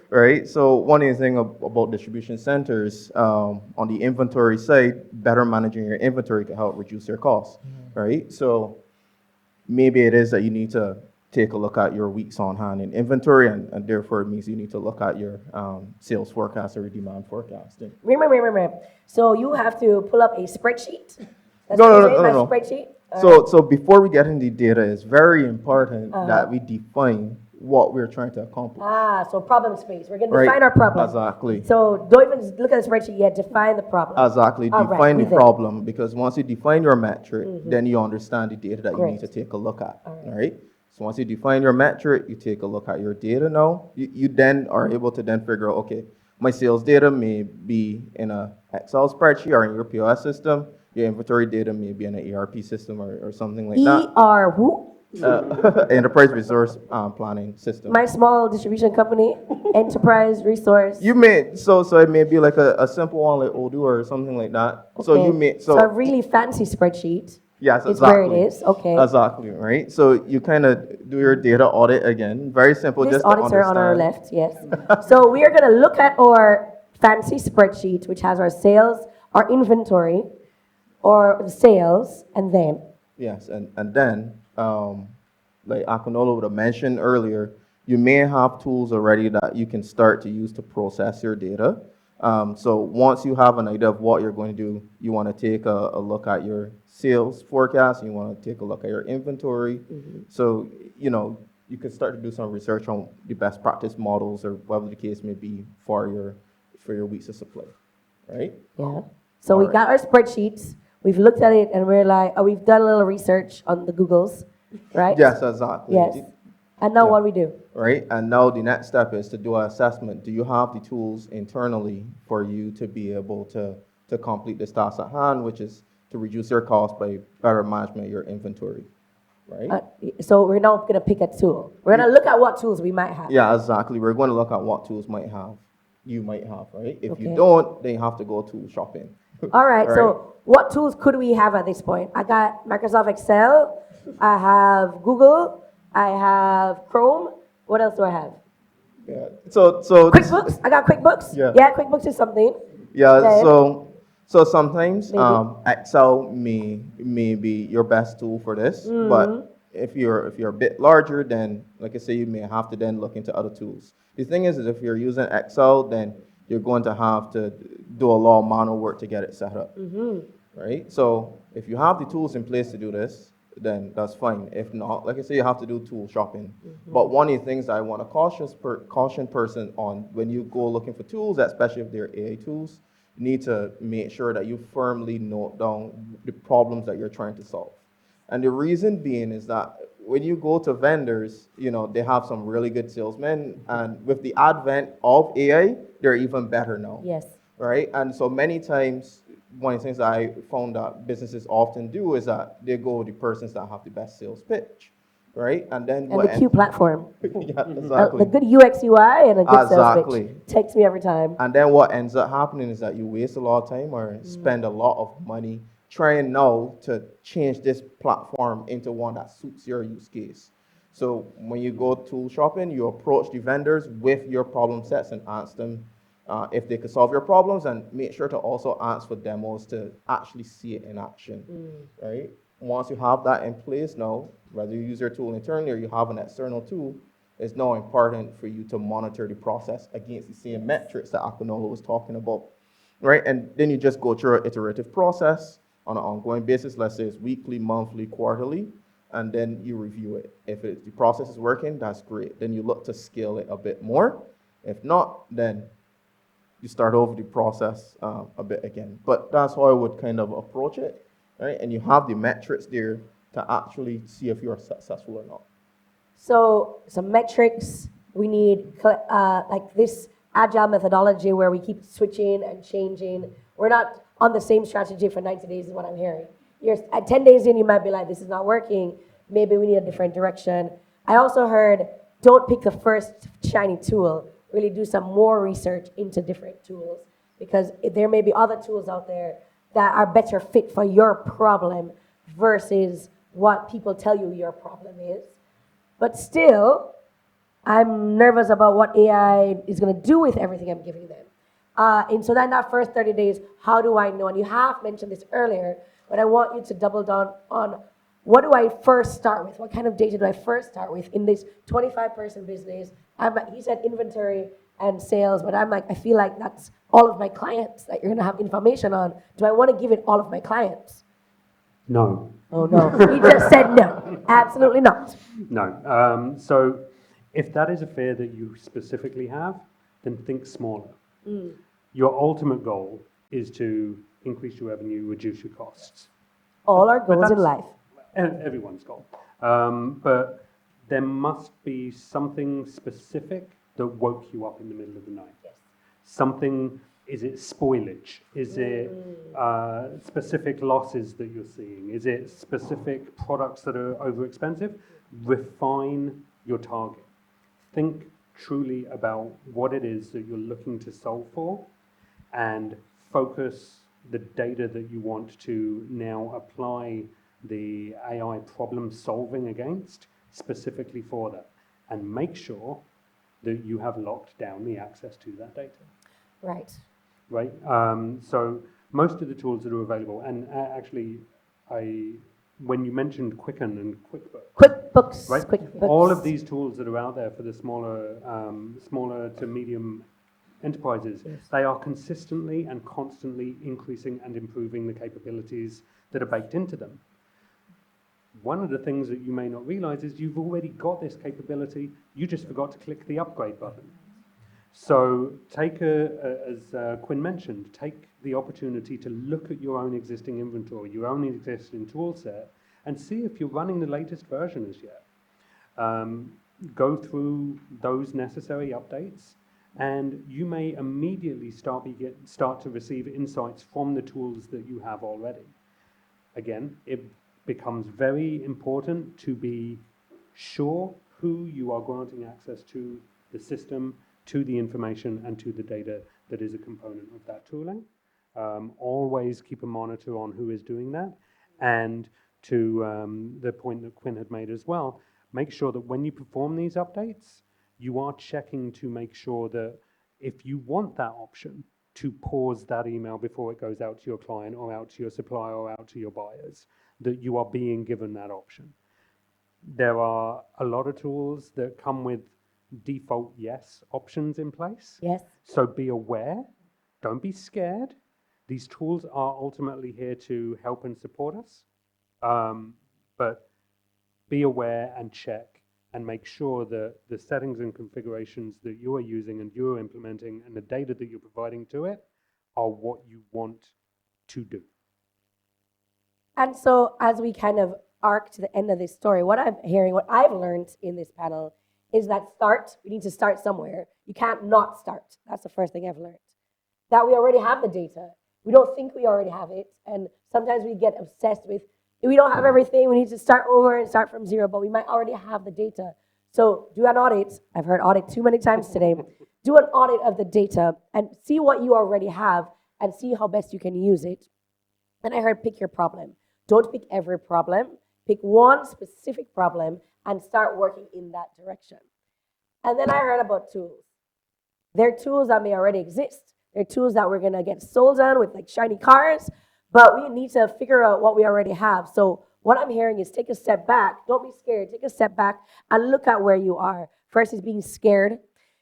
Right. So one thing about distribution centers, on the inventory side, better managing your inventory can help reduce your costs, right? So maybe it is that you need to take a look at your weeks on hand in inventory, and therefore it means you need to look at your sales forecast or your demand forecast. Remember. So you have to pull up a spreadsheet. That's No. Spreadsheet. So before we get into data, it's very important that we define what we're trying to accomplish. So problem space. We're going to define our problem. Exactly. So don't even look at the spreadsheet yet. Define the problem. Exactly. Define the problem, because once you define your metric, then you understand the data that you need to take a look at. All right. So once you define your metric, you take a look at your data now. You then are able to then figure out, okay, my sales data may be in a Excel spreadsheet or in your POS system. Your inventory data may be in an ERP system or something like that. Who? Enterprise resource planning system. My small distribution company, enterprise resource. You may so it may be like a simple one like Odoo or something like that. Okay. So you may so a really fancy spreadsheet. Yes, is exactly. where it is. Okay. Exactly, right? So you kind of do your data audit again. Very simple. This just to auditor on our understand. left, yes. So we are going to look at our fancy spreadsheet, which has our sales, our inventory, or sales, and then. Yes, and then, like Akinola would have mentioned earlier, you may have tools already that you can start to use to process your data. So once you have an idea of what you're going to do, you want to take a look at your sales forecast, you want to take a look at your inventory. So, you can start to do some research on the best practice models or whatever the case may be for your weeks of supply, right? Yeah. So we got our spreadsheets, we've looked at it, and we're like, we've done a little research on the Googles, right? Yes, exactly. Yes. And now Yeah. what we do? Right? And now the next step is to do an assessment. Do you have the tools internally for you to be able to complete this task at hand, which is to reduce your cost by better management of your inventory, right? So we're not going to pick a tool. We're going to look at what tools we might have. Yeah, exactly. We're going to look at what tools you might have, right? If you Okay. don't, then you have to go tool shopping. All right, Right? so what tools could we have at this point? I got Microsoft Excel, I have Google, I have Chrome. What else do I have? Yeah. So QuickBooks. I got QuickBooks. Yeah. Yeah, QuickBooks is something. Yeah, Then- so sometimes Maybe. Excel may be your best tool for this, but if you're a bit larger, then like I say, you may have to then look into other tools. The thing is if you're using Excel, then you're going to have to do a lot of manual work to get it set up, right? So if you have the tools in place to do this, then that's fine. If not, like I say, you have to do tool shopping. But one of the things that I want to caution person on when you go looking for tools, especially if they're AI tools, you need to make sure that you firmly note down the problems that you're trying to solve. And the reason being is that when you go to vendors, they have some really good salesmen, and with the advent of AI, they're even better now. Yes. Right? And so many times, one of the things that I found that businesses often do is that they go with the persons that have the best sales pitch, right? And then And the Q platform. yeah, exactly. The good UX UI and a good Exactly. sales pitch. Takes me every time. And then what ends up happening is that you waste a lot of time or spend a lot of money trying now to change this platform into one that suits your use case. So when you go tool shopping, you approach the vendors with your problem sets and ask them if they could solve your problems, and make sure to also ask for demos to actually see it in action, right? Once you have that in place now, whether you use your tool internally or you have an external tool, it's now important for you to monitor the process against the same metrics that Akunola was talking about, right? And then you just go through an iterative process on an ongoing basis. Let's say it's weekly, monthly, quarterly, and then you review it. If the process is working, that's great. Then you look to scale it a bit more. If not, then you start over the process a bit again. But that's how I would kind of approach it, right? And you have the metrics there to actually see if you're successful or not. So some metrics, we need like this agile methodology where we keep switching and changing. We're not on the same strategy for 90 days is what I'm hearing. You're at 10 days in, you might be like, this is not working. Maybe we need a different direction. I also heard, don't pick the first shiny tool. Really do some more research into different tools, because there may be other tools out there that are better fit for your problem versus what people tell you your problem is. But still, I'm nervous about what AI is going to do with everything I'm giving them. And so then that first 30 days, how do I know? And you have mentioned this earlier, but I want you to double down on what do I first start with? What kind of data do I first start with in this 25-person business? He said inventory and sales, but I'm like, I feel like that's all of my clients that you're going to have information on. Do I want to give it all of my clients? No. Oh, no. He just said no. Absolutely not. No. So if that is a fear that you specifically have, then think smaller. Your ultimate goal is to increase your revenue, reduce your costs. All our But goals in that's life. Everyone's goal. But there must be something specific that woke you up in the middle of the night. Yes. Something, is it spoilage? Is it specific losses that you're seeing? Is it specific products that are over expensive? Refine your target. Think truly about what it is that you're looking to solve for, and focus the data that you want to now apply the AI problem solving against specifically for that, and make sure that you have locked down the access to that data. Right. Right? So most of the tools that are available, and actually, when you mentioned Quicken and QuickBooks, QuickBooks. right? QuickBooks. All of these tools that are out there for the smaller to medium enterprises, Yes. they are consistently and constantly increasing and improving the capabilities that are baked into them. One of the things that you may not realize is you've already got this capability, you just forgot to click the upgrade button. So take, as Quinn mentioned, take the opportunity to look at your own existing inventory, your own existing tool set, and see if you're running the latest version as yet. go through those necessary updates, and you may immediately start to receive insights from the tools that you have already. Again, it becomes very important to be sure who you are granting access to the system, to the information, and to the data that is a component of that tooling. Always keep a monitor on who is doing that. And to the point that Quinn had made as well, make sure that when you perform these updates, you are checking to make sure that if you want that option to pause that email before it goes out to your client or out to your supplier or out to your buyers, that you are being given that option. There are a lot of tools that come with default yes options in place. Yes. So be aware, don't be scared. These tools are ultimately here to help and support us. But be aware and check and make sure that the settings and configurations that you are using and you're implementing and the data that you're providing to it are what you want to do. And so, as we kind of arc to the end of this story, what I'm hearing, what I've learned in this panel is that we need to start somewhere. You can't not start. That's the first thing I've learned. That we already have the data. We don't think we already have it. And sometimes we get obsessed with, we don't have everything, we need to start over and start from zero, but we might already have the data. So do an audit. I've heard audit too many times today. Do an audit of the data and see what you already have and see how best you can use it. And I heard pick your problem. Don't pick every problem. Pick one specific problem and start working in that direction. And then I heard about tools. There are tools that may already exist. There are tools that we're going to get sold on with like shiny cars, but we need to figure out what we already have. So what I'm hearing is take a step back. Don't be scared. Take a step back and look at where you are. First is being scared,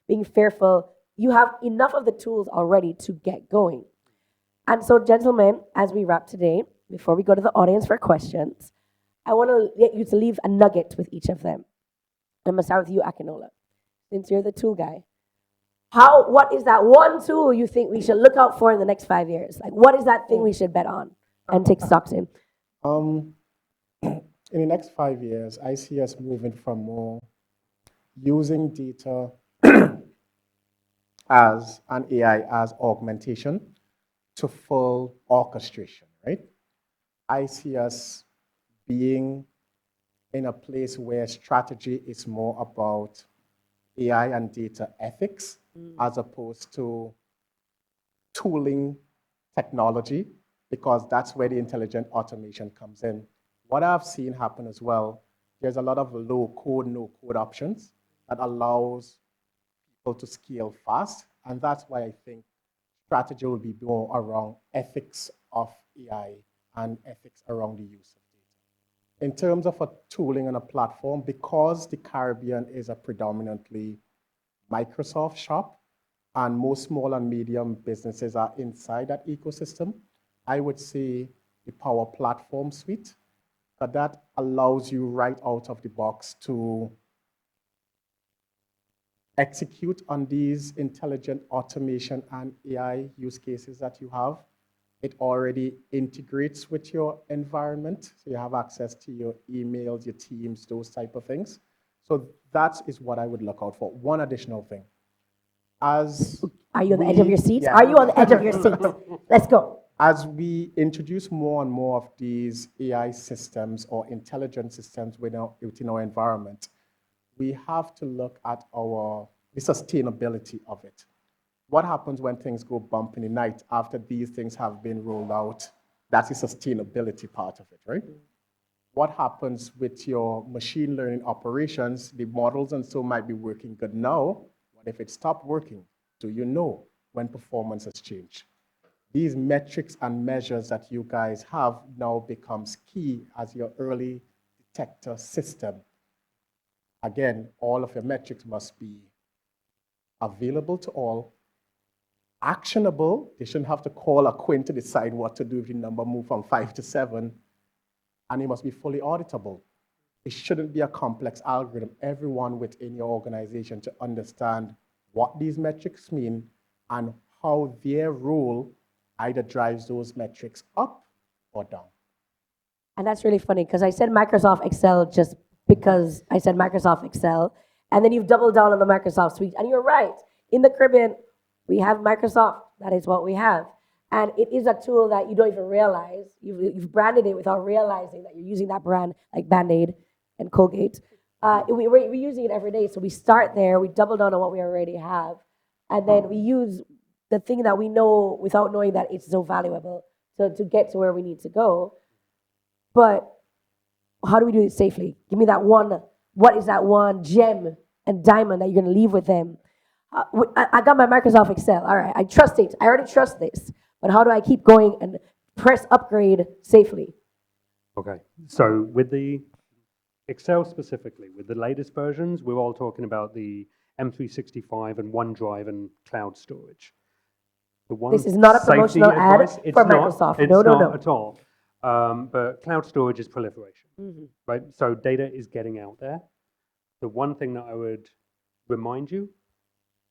being fearful. You have enough of the tools already to get going. And so, gentlemen, as we wrap today, before we go to the audience for questions, I want to get you to leave a nugget with each of them. I'm going to start with you, Akinola, since you're the tool guy. What is that one tool you think we should look out for in the next 5 years? Like, what is that thing we should bet on and take stocks in? In the next 5 years, I see us moving from more using data as an AI as augmentation to full orchestration, right? I see us being in a place where strategy is more about AI and data ethics as opposed to tooling technology, because that's where the intelligent automation comes in. What I've seen happen as well, there's a lot of low code, no code options that allows people to scale fast. And that's why I think strategy will be more around ethics of AI and ethics around the use of data. In terms of a tooling and a platform, because the Caribbean is a predominantly Microsoft shop and most small and medium businesses are inside that ecosystem, I would say the Power Platform suite, that allows you right out of the box to execute on these intelligent automation and AI use cases that you have. It already integrates with your environment, so you have access to your emails, your Teams, those type of things. So that is what I would look out for. One additional thing. Are you on the edge of your seat? Yeah. Are you on the edge of your seat? Let's go. As we introduce more and more of these AI systems or intelligent systems within our environment, we have to look at the sustainability of it. What happens when things go bump in the night after these things have been rolled out? That's the sustainability part of it, right? What happens with your machine learning operations? The models and so might be working good now, but if it stopped working, do you know when performance has changed? These metrics and measures that you guys have now becomes key as your early detector system. Again, all of your metrics must be available to all, actionable. They shouldn't have to call a Quinn to decide what to do if the number move from 5 to 7, and it must be fully auditable. It shouldn't be a complex algorithm. Everyone within your organization to understand what these metrics mean and how their role either drives those metrics up or down. And that's really funny because I said Microsoft Excel just because I said Microsoft Excel. And then you've doubled down on the Microsoft suite. And you're right. In the Caribbean, we have Microsoft. That is what we have. And it is a tool that you don't even realize. You've branded it without realizing that you're using that brand, like Band-Aid and Colgate. We're using it every day. So we start there, we double down on what we already have, and then we use the thing that we know without knowing that it's so valuable to get to where we need to go. But how do we do it safely? Give me that one. What is that one gem and diamond that you're going to leave with them? I got my Microsoft Excel. All right, I trust it. I already trust this. But how do I keep going and press upgrade safely? Okay, so with the Excel specifically, with the latest versions, we're all talking about the M365 and OneDrive and cloud storage. The one This is not a safety promotional ad advice, it's for not, Microsoft. It's No, no, not no. at all. But cloud storage is proliferation, right? So data is getting out there. The one thing that I would remind you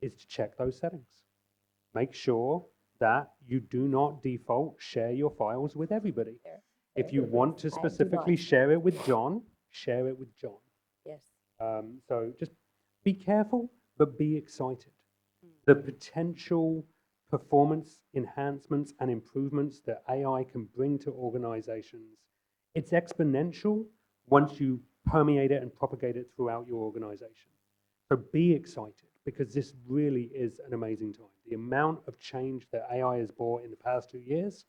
is to check those settings. Make sure that you do not default share your files with everybody. If you want to specifically share it with John, share it with John. Yes. So just be careful, but be excited. The potential performance enhancements and improvements that AI can bring to organizations, it's exponential once you permeate it and propagate it throughout your organization. So be excited, because this really is an amazing time. The amount of change that AI has brought in the past 2 years,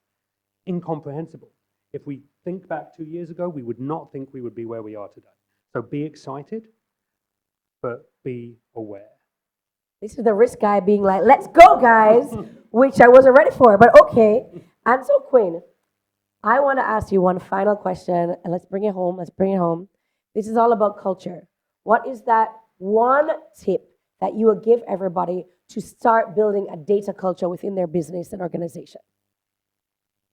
incomprehensible. If we think back 2 years ago, we would not think we would be where we are today. So be excited, but be aware. This is the risk guy being like, let's go, guys, which I wasn't ready for, but okay. And so, Quinn, I want to ask you one final question, and let's bring it home. Let's bring it home. This is all about culture. What is that one tip that you would give everybody to start building a data culture within their business and organization?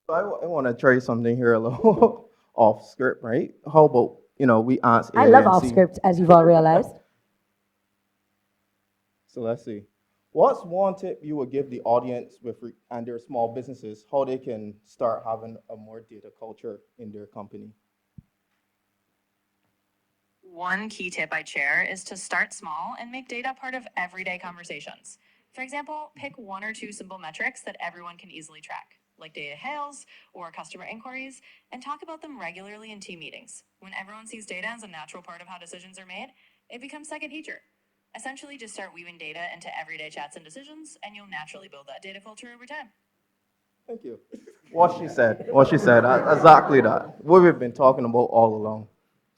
So I want to try something here a little off script, right? How about, we ask I love and off see. script, as you've all realized. So let's see. What's one tip you would give the audience and their small businesses, how they can start having a more data culture in their company? One key tip I'd share is to start small and make data part of everyday conversations. For example, pick 1 or 2 simple metrics that everyone can easily track, like data hails or customer inquiries, and talk about them regularly in team meetings. When everyone sees data as a natural part of how decisions are made, it becomes second nature. Essentially, just start weaving data into everyday chats and decisions, and you'll naturally build that data culture over time. Thank you. What she said, exactly that. What we've been talking about all along.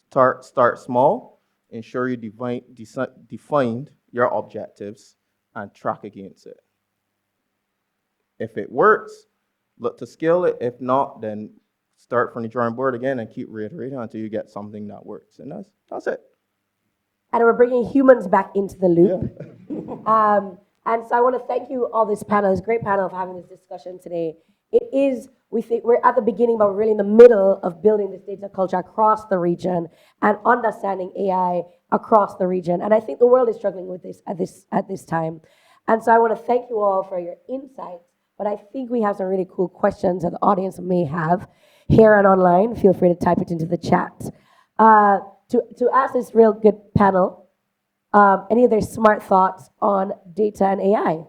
Start small, ensure you defined your objectives, and track against it. If it works, look to scale it. If not, then start from the drawing board again and keep reiterating until you get something that works. And that's it. And we're bringing humans back into the loop. Yeah. And so I want to thank you all this panel. It's a great panel of having this discussion today. It is, we think we're at the beginning, but we're really in the middle of building this data culture across the region and understanding AI across the region. And I think the world is struggling with this at this time. And so I want to thank you all for your insights. But I think we have some really cool questions that the audience may have here and online. Feel free to type it into the chat. To ask this real good panel, any of their smart thoughts on data and AI?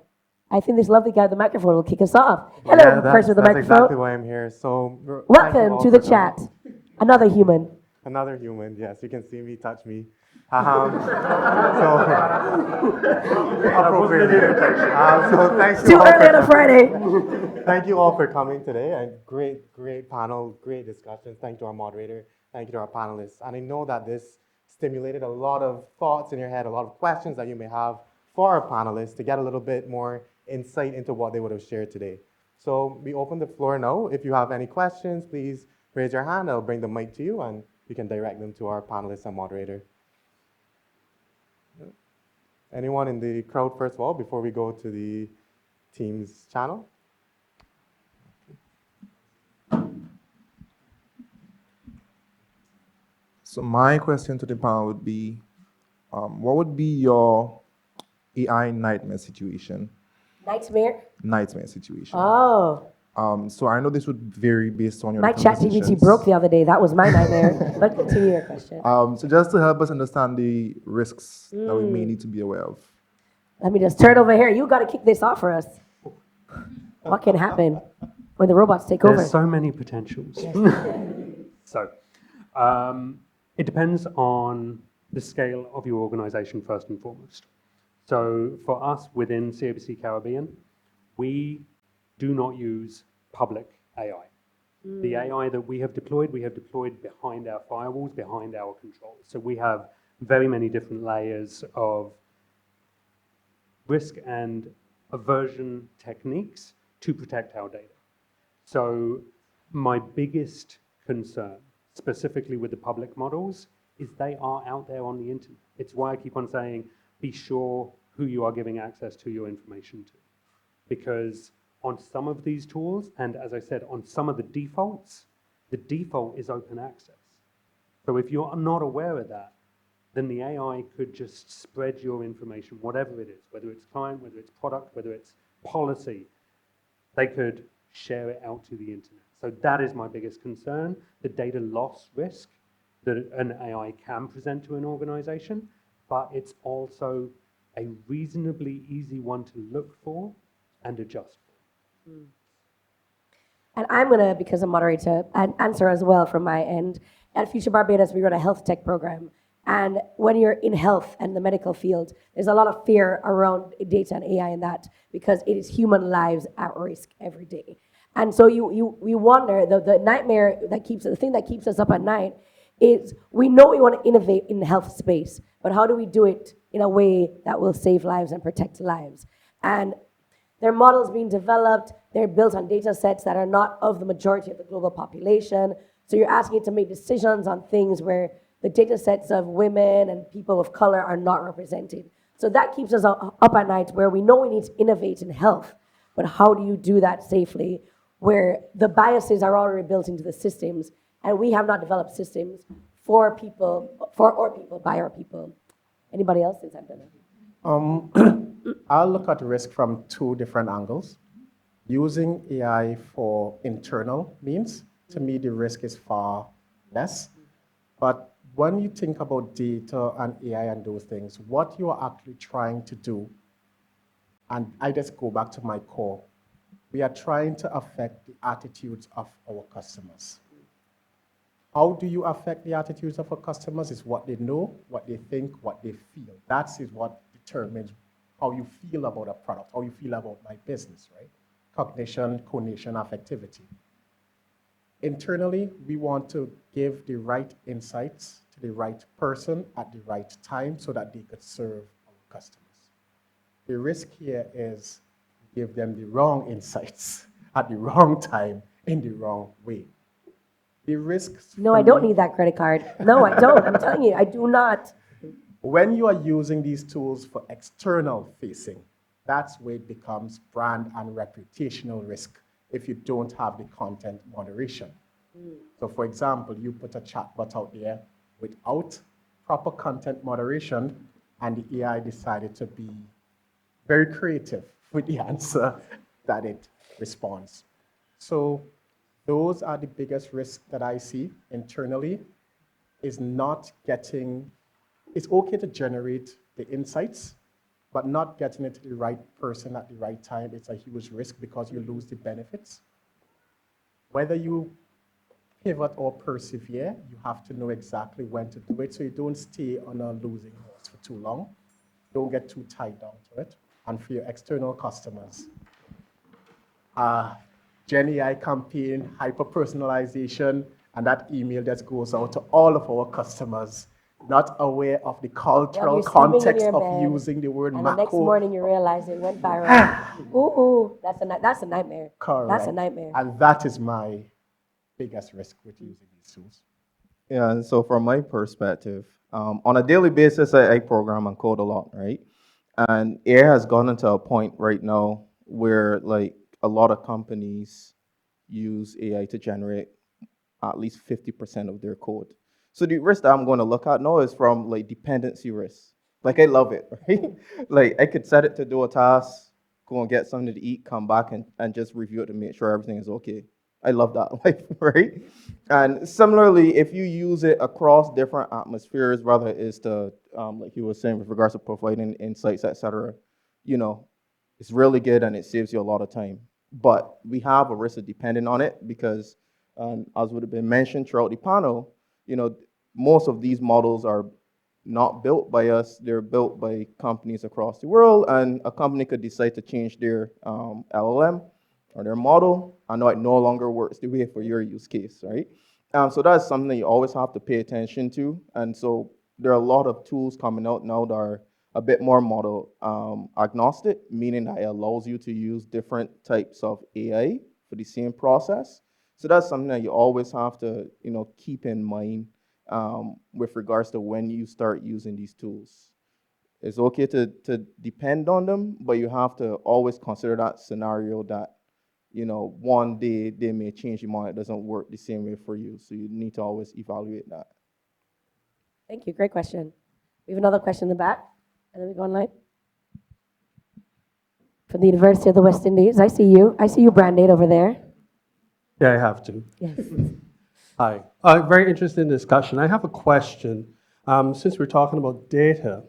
I think this lovely guy with the microphone will kick us off. Hello, person with the microphone. That's exactly why I'm here. So welcome to the chat. Another human. Another human, yes. You can see me, touch me. So thanks Too early on a Friday. Thank you all for coming today. And great panel, great discussion. Thank you to our moderator. Thank you to our panelists. And I know that this stimulated a lot of thoughts in your head, a lot of questions that you may have for our panelists to get a little bit more insight into what they would have shared today. So we open the floor now. If you have any questions, please raise your hand. I'll bring the mic to you and you can direct them to our panelists and moderator. Anyone in the crowd first of all, before we go to the Teams channel? So my question to the panel would be, what would be your AI nightmare situation? Nightmare? Nightmare situation. Oh. So I know this would vary based on your My chat GPT broke the other day. That was my nightmare. But continue your question. So just to help us understand the risks that we may need to be aware of. Let me just turn over here. You got to kick this off for us. What can happen when the robots take over? There's so many potentials. So, it depends on the scale of your organization first and foremost. So for us within CIBC Caribbean, we do not use public AI. The AI that we have deployed behind our firewalls, behind our controls. So we have very many different layers of risk and aversion techniques to protect our data. So my biggest concern, specifically with the public models, is they are out there on the internet. It's why I keep on saying, be sure who you are giving access to your information to. Because on some of these tools, and as I said, on some of the defaults, the default is open access. So if you're not aware of that, then the AI could just spread your information, whatever it is, whether it's client, whether it's product, whether it's policy, they could share it out to the internet. So that is my biggest concern, the data loss risk that an AI can present to an organization, but it's also a reasonably easy one to look for and adjust for. And I'm going to, because I'm moderator, answer as well from my end. At Future Barbados, we run a health tech program. And when you're in health and the medical field, there's a lot of fear around data and AI and that, because it is human lives at risk every day. And so you wonder, the nightmare that the thing that keeps us up at night is we know we want to innovate in the health space, but how do we do it in a way that will save lives and protect lives? And there are models being developed, they're built on data sets that are not of the majority of the global population. So you're asking it to make decisions on things where the data sets of women and people of color are not represented. So that keeps us up at night, where we know we need to innovate in health, but how do you do that safely, where the biases are already built into the systems, and we have not developed systems for our people, by our people. Anybody else since I've done it? I'll look at risk from two different angles. Using AI for internal means, to me, the risk is far less. But when you think about data and AI and those things, what you are actually trying to do, and I just go back to my core, we are trying to affect the attitudes of our customers. How do you affect the attitudes of our customers? Is what they know, what they think, what they feel. That is what determines how you feel about a product, how you feel about my business, right? Cognition, conation, affectivity. Internally, we want to give the right insights to the right person at the right time so that they could serve our customers. The risk here is give them the wrong insights at the wrong time in the wrong way. The risks. No, I don't need that credit card. No, I don't. I'm telling you, I do not. When you are using these tools for external facing, that's where it becomes brand and reputational risk if you don't have the content moderation. So for example, you put a chatbot out there without proper content moderation, and the AI decided to be very creative with the answer that it responds. So those are the biggest risks that I see internally, is not getting, it's okay to generate the insights, but not getting it to the right person at the right time. It's a huge risk because you lose the benefits. Whether you pivot or persevere, you have to know exactly when to do it so you don't stay on a losing horse for too long. Don't get too tied down to it. And for your external customers, Gen AI campaign, hyper-personalization, and that email that goes out to all of our customers, not aware of the cultural context of using the word and macro. the next morning you realize it went viral. Ooh, that's a nightmare. Correct. That's a nightmare. And that is my biggest risk with using these tools. Yeah, and so from my perspective, on a daily basis, I program and code a lot, right? And AI has gotten to a point right now where like a lot of companies use AI to generate at least 50% of their code. So the risk that I'm going to look at now is from like dependency risk. Like I love it, right? Like I could set it to do a task, go and get something to eat, come back and just review it to make sure everything is okay. I love that life, right? And similarly, if you use it across different atmospheres, whether it is to, like you were saying, with regards to providing insights, etc., you know, it's really good and it saves you a lot of time. But we have a risk of depending on it because, as would have been mentioned throughout the panel, you know, most of these models are not built by us. They're built by companies across the world, and a company could decide to change their LLM or their model, and it no longer works the way for your use case, right? So that's something that you always have to pay attention to. And so there are a lot of tools coming out now that are a bit more model agnostic, meaning that it allows you to use different types of AI for the same process. So that's something that you always have to, you know, keep in mind with regards to when you start using these tools. It's okay to depend on them, but you have to always consider that scenario that, you know, one day they may change your mind. It doesn't work the same way for you. So you need to always evaluate that. Thank you. Great question. We have another question in the back, and then we go online. From the University of the West Indies, I see you. I see you, Brandade, over there. Yeah, I have to. Yes. Hi. Very interesting discussion. I have a question. Since we're talking about data,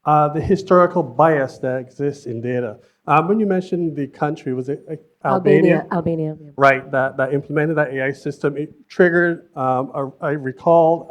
the historical bias that exists in data. When you mentioned the country, was it Albania? Albania. Yeah. Right, that implemented that AI system. It triggered, I recall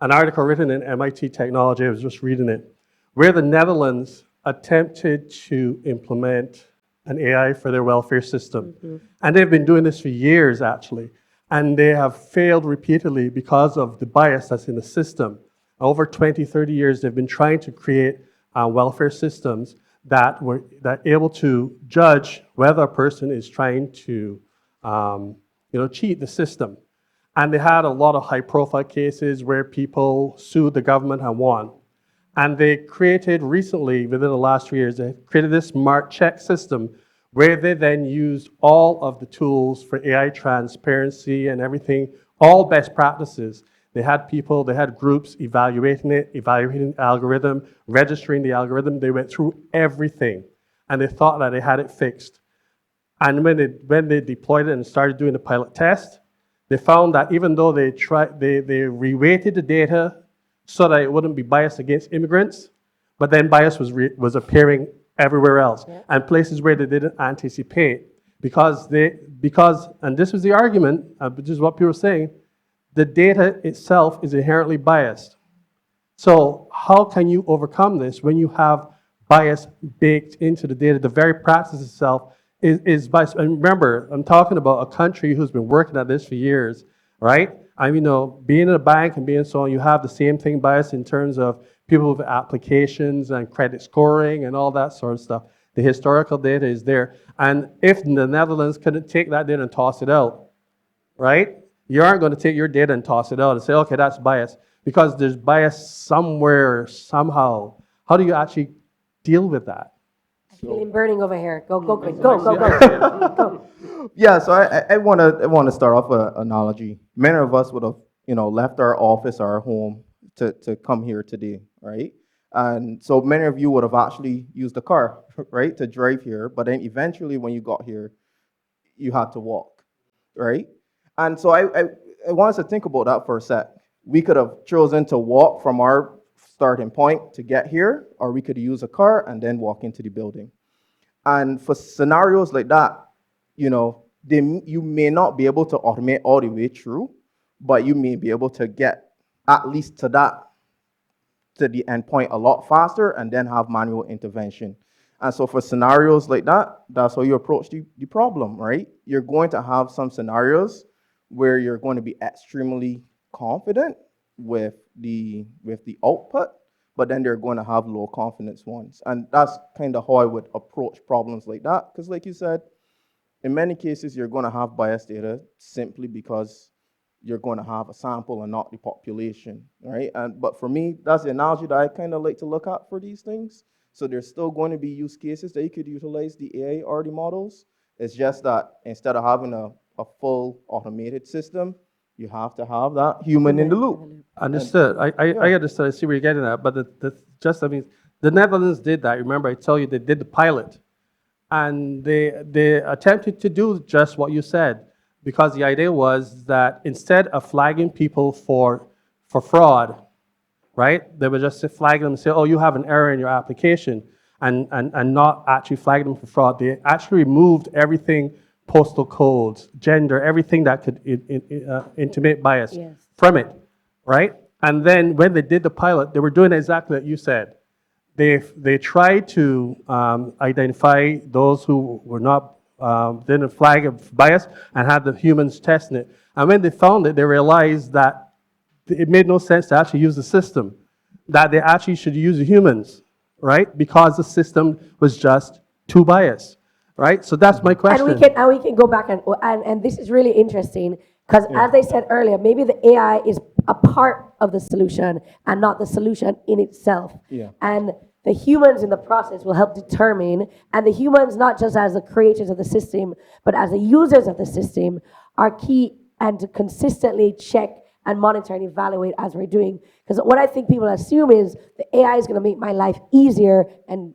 an article written in MIT Technology, I was just reading it, where the Netherlands attempted to implement an AI for their welfare system. And they've been doing this for years, actually. And they have failed repeatedly because of the bias that's in the system. Over 20, 30 years, they've been trying to create welfare systems that were able to judge whether a person is trying to cheat the system. And they had a lot of high-profile cases where people sued the government and won. And they created recently, within the last 3 years, they created this smart check system where they then used all of the tools for AI transparency and everything, all best practices. They had people, they had groups evaluating it, evaluating the algorithm, registering the algorithm. They went through everything, and they thought that they had it fixed. And when they deployed it and started doing the pilot test, they found that even though they reweighted the data so that it wouldn't be biased against immigrants, but then bias was appearing everywhere else, and places where they didn't anticipate, because and this was the argument, which is what people were saying, the data itself is inherently biased. So how can you overcome this when you have bias baked into the data? The very practice itself is biased. And remember, I'm talking about a country who's been working at this for years, right? Being in a bank and being so on, you have the same thing bias in terms of people with applications and credit scoring and all that sort of stuff. The historical data is there. And if the Netherlands couldn't take that data and toss it out, right? You aren't going to take your data and toss it out and say, okay, that's bias, because there's bias somewhere, somehow. How do you actually deal with that? I feel him burning over here. Go. Go. Yeah, so I want to start off with an analogy. Many of us would have, left our office, our home, to come here today, right? And so many of you would have actually used a car, right, to drive here. But then eventually, when you got here, you had to walk, right? And so I want us to think about that for a sec. We could have chosen to walk from our starting point to get here, or we could use a car and then walk into the building. And for scenarios like that, you may not be able to automate all the way through, but you may be able to get at least to the endpoint a lot faster and then have manual intervention. And so for scenarios like that, that's how you approach the problem, right? You're going to have some scenarios where you're going to be extremely confident with the output, but then they're going to have low confidence ones. And that's kind of how I would approach problems like that. Because like you said, in many cases, you're going to have biased data simply because you're going to have a sample and not the population, right? But for me, that's the analogy that I kind of like to look at for these things. So there's still going to be use cases that you could utilize the AI or the models. It's just that instead of having a full automated system, you have to have that human in the loop. Understood. I understood. I see where you're getting at. But The Netherlands did that. Remember, I told you they did the pilot. And they attempted to do just what you said, because the idea was that instead of flagging people for fraud, right, they would just flag them and say, oh, you have an error in your application, and not actually flag them for fraud. They actually removed everything, postal codes, gender, everything that could intimate bias from it, right? And then when they did the pilot, they were doing exactly what you said. They tried to identify those who were not didn't flag a bias and had the humans testing it. And when they found it, they realized that it made no sense to actually use the system. That they actually should use the humans, right? Because the system was just too biased, right? So that's my question. And we can go back and this is really interesting because as I said earlier, maybe the AI is a part of the solution and not the solution in itself. Yeah. And the humans in the process will help determine, and the humans not just as the creators of the system, but as the users of the system are key, and to consistently check and monitor and evaluate as we're doing. Because what I think people assume is the AI is going to make my life easier and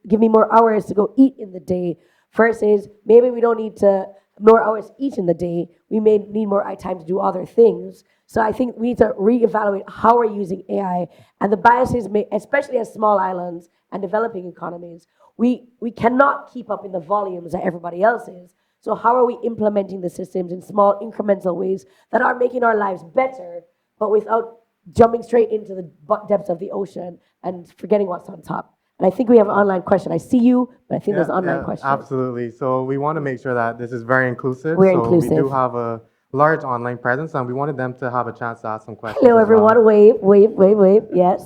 give me more hours to go eat in the day, versus maybe we don't need to more hours each in the day. We may need more time to do other things. So I think we need to reevaluate how we're using AI, and the biases, especially as small islands and developing economies, we cannot keep up in the volumes that everybody else is. So how are we implementing the systems in small incremental ways that are making our lives better, but without jumping straight into the depths of the ocean and forgetting what's on top? And I think we have an online question. I see you, but I think there's an online question. Absolutely. So we want to make sure that this is very inclusive. We're so inclusive. We do have a large online presence, and we wanted them to have a chance to ask some questions. Hello, as well. everyone. Wave. Yes.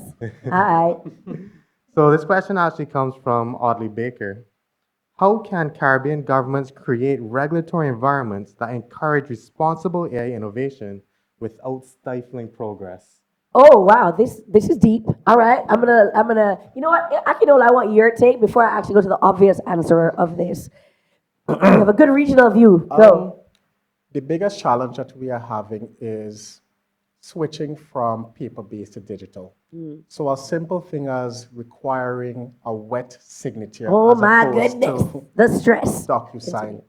Hi. So this question actually comes from Audley Baker. How can Caribbean governments create regulatory environments that encourage responsible AI innovation without stifling progress? Oh wow, this is deep. All right, I'm gonna. You know what? Akinola, I want your take before I actually go to the obvious answer of this. You have a good regional view. Go. The biggest challenge that we are having is switching from paper-based to digital. So a simple thing as requiring a wet signature Oh as my opposed goodness, to the stress. DocuSign.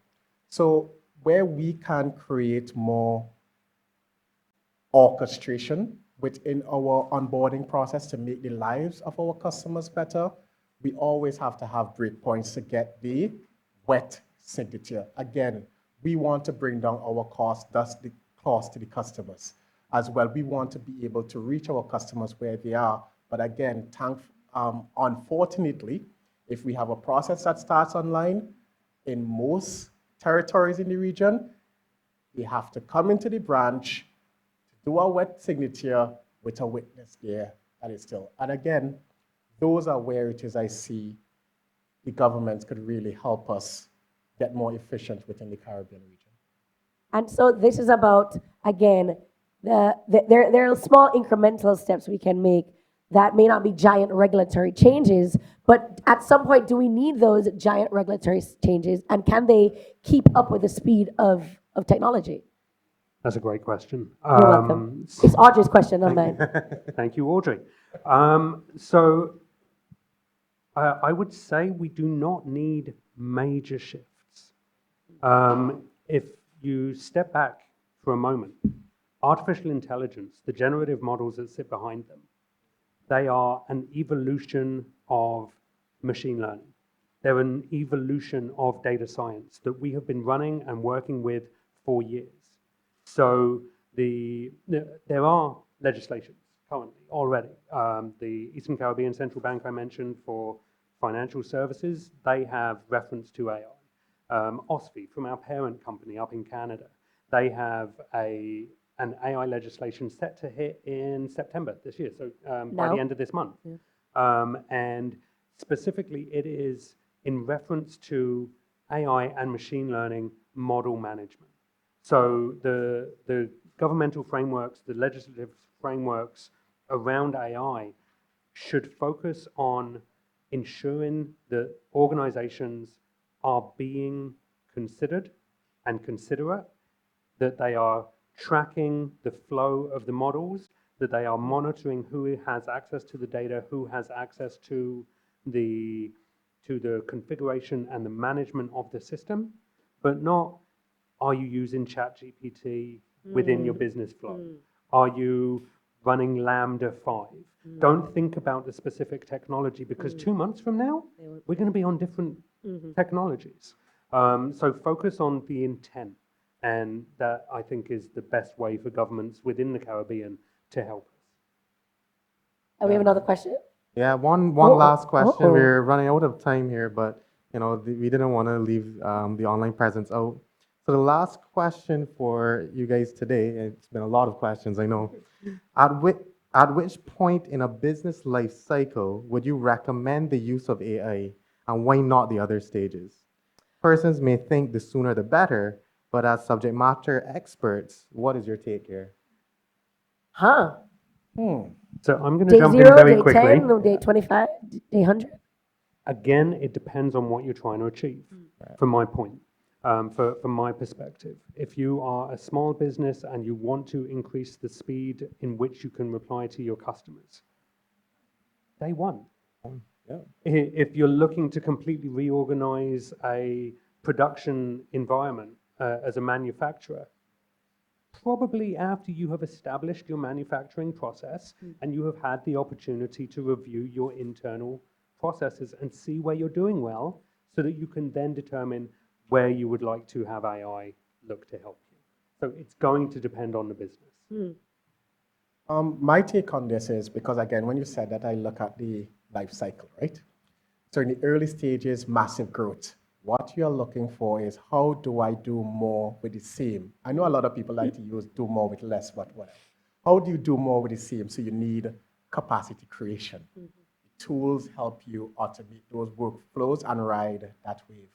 So where we can create more orchestration within our onboarding process to make the lives of our customers better, we always have to have breakpoints to get the wet signature. Again, we want to bring down our cost, thus the cost to the customers. As well, we want to be able to reach our customers where they are. But again, unfortunately, if we have a process that starts online, in most territories in the region, they have to come into the branch, do a wet signature with a witness there that is still. And again, those are where it is I see the governments could really help us get more efficient within the Caribbean region. And so this is about, again, there are small incremental steps we can make that may not be giant regulatory changes, but at some point, do we need those giant regulatory changes, and can they keep up with the speed of technology? That's a great question. You're welcome. It's Audrey's question, not mine. Thank you, Audrey. So I would say we do not need major shifts. If you step back for a moment, artificial intelligence, the generative models that sit behind them, they are an evolution of machine learning. They're an evolution of data science that we have been running and working with for years. So there are legislations currently already. The Eastern Caribbean Central Bank I mentioned for financial services, they have reference to AI. OSFI, from our parent company up in Canada, they have an AI legislation set to hit in September this year, so by the end of this month. Yeah. And specifically, it is in reference to AI and machine learning model management. So the governmental frameworks, the legislative frameworks around AI should focus on ensuring that organizations are being considered and considerate, that they are tracking the flow of the models, that they are monitoring who has access to the data, who has access to the configuration and the management of the system, but not, are you using ChatGPT within your business flow? Are you running Lambda 5? Don't think about the specific technology, because 2 months from now, we're going to be on different technologies. So focus on the intent, and that, I think, is the best way for governments within the Caribbean to help us. And we have another question. Yeah, one Uh-oh, last question. uh-oh. We're running out of time here, but we didn't want to leave the online presence out. So the last question for you guys today, and it's been a lot of questions, I know. At which point in a business life cycle would you recommend the use of AI, and why not the other stages? Persons may think the sooner the better, but as subject matter experts, what is your take here? Huh? So I'm going to Day jump in 0, very day quickly. 10, no, day 25, day 100? Again, it depends on what you're trying to achieve, from my point, from my perspective. If you are a small business and you want to increase the speed in which you can reply to your customers, day one. Yeah. If you're looking to completely reorganize a production environment as a manufacturer, probably after you have established your manufacturing process and you have had the opportunity to review your internal processes and see where you're doing well, so that you can then determine where you would like to have AI look to help you. So it's going to depend on the business. My take on this is, because again, when you said that, I look at the life cycle, right? So in the early stages, massive growth. What you're looking for is, how do I do more with the same? I know a lot of people like to use do more with less, but whatever. How do you do more with the same? So you need capacity creation. Tools help you automate those workflows and ride that wave.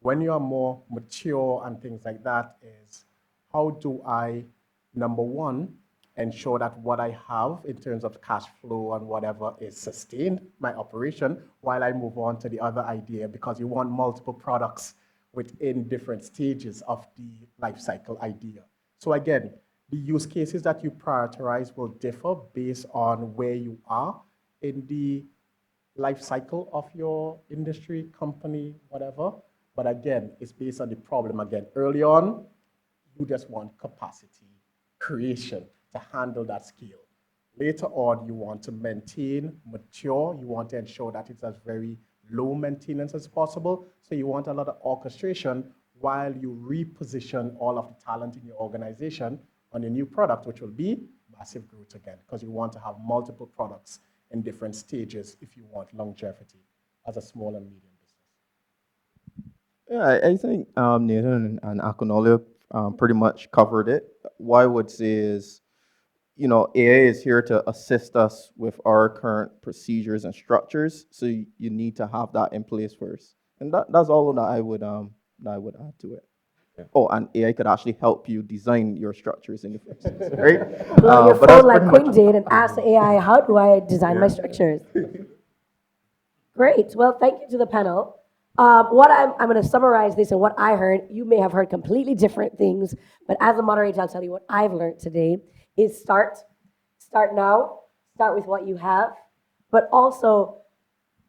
When you are more mature and things like that, is how do I, number one, ensure that what I have in terms of cash flow and whatever is sustained my operation while I move on to the other idea, because you want multiple products within different stages of the life cycle idea. So again, the use cases that you prioritize will differ based on where you are in the life cycle of your industry, company, whatever. But again, it's based on the problem. Again, early on, you just want capacity creation to handle that scale. Later on, you want to maintain, mature, you want to ensure that it's as very low maintenance as possible. So you want a lot of orchestration while you reposition all of the talent in your organization on your new product, which will be massive growth again, because you want to have multiple products in different stages if you want longevity as a small and medium business. Yeah, I think Nathan and Akonolia pretty much covered it. What I would say is, AI is here to assist us with our current procedures and structures. So you need to have that in place first, and that's all that I would add to it. Yeah. Oh, and AI could actually help you design your structures in the first place, right? Pull out your But that's phone like pretty Quinn much. did and ask the AI, how do I design my Yeah. structures? Great. Well, thank you to the panel. What I'm going to summarize this and what I heard. You may have heard completely different things, but as a moderator, I'll tell you what I've learned today is start now, start with what you have, but also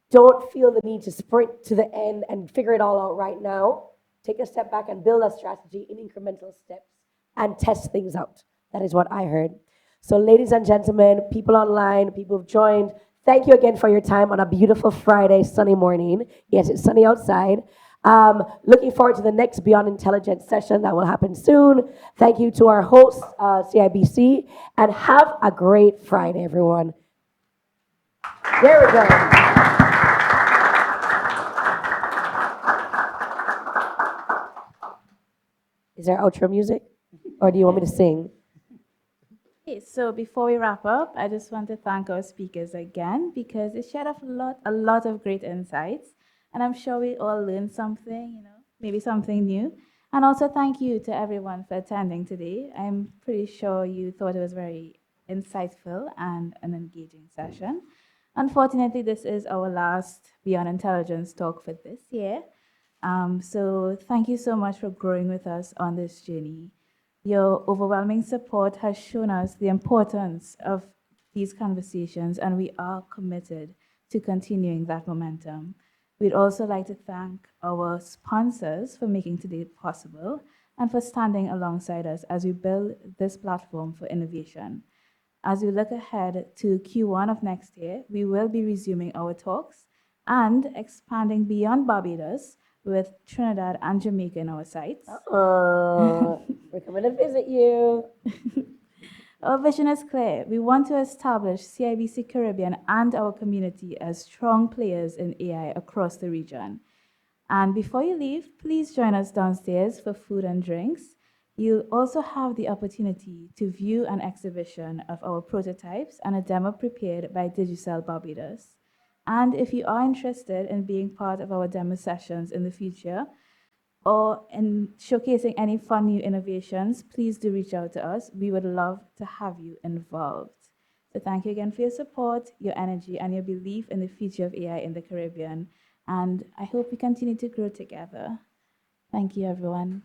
don't feel the need to sprint to the end and figure it all out right now. Take a step back and build a strategy in incremental steps and test things out. That is what I heard. So ladies and gentlemen, people online, people who've joined, thank you again for your time on a beautiful Friday, sunny morning. Yes, it's sunny outside. Looking forward to the next Beyond Intelligence session that will happen soon. Thank you to our hosts, CIBC, and have a great Friday, everyone. There we go. Is there outro music? Or do you want me to sing? Okay, so before we wrap up, I just want to thank our speakers again, because they shared a lot of great insights, and I'm sure we all learned something, maybe something new. And also thank you to everyone for attending today. I'm pretty sure you thought it was very insightful and an engaging session. Unfortunately, this is our last Beyond Intelligence talk for this year. So thank you so much for growing with us on this journey. Your overwhelming support has shown us the importance of these conversations, and we are committed to continuing that momentum. We'd also like to thank our sponsors for making today possible and for standing alongside us as we build this platform for innovation. As we look ahead to Q1 of next year, we will be resuming our talks and expanding beyond Barbados with Trinidad and Jamaica in our sights. We're coming to visit you. Our vision is clear. We want to establish CIBC Caribbean and our community as strong players in AI across the region. And before you leave, please join us downstairs for food and drinks. You'll also have the opportunity to view an exhibition of our prototypes and a demo prepared by Digicel Barbados. And if you are interested in being part of our demo sessions in the future, or in showcasing any fun new innovations, please do reach out to us. We would love to have you involved. So thank you again for your support, your energy, and your belief in the future of AI in the Caribbean. And I hope we continue to grow together. Thank you, everyone.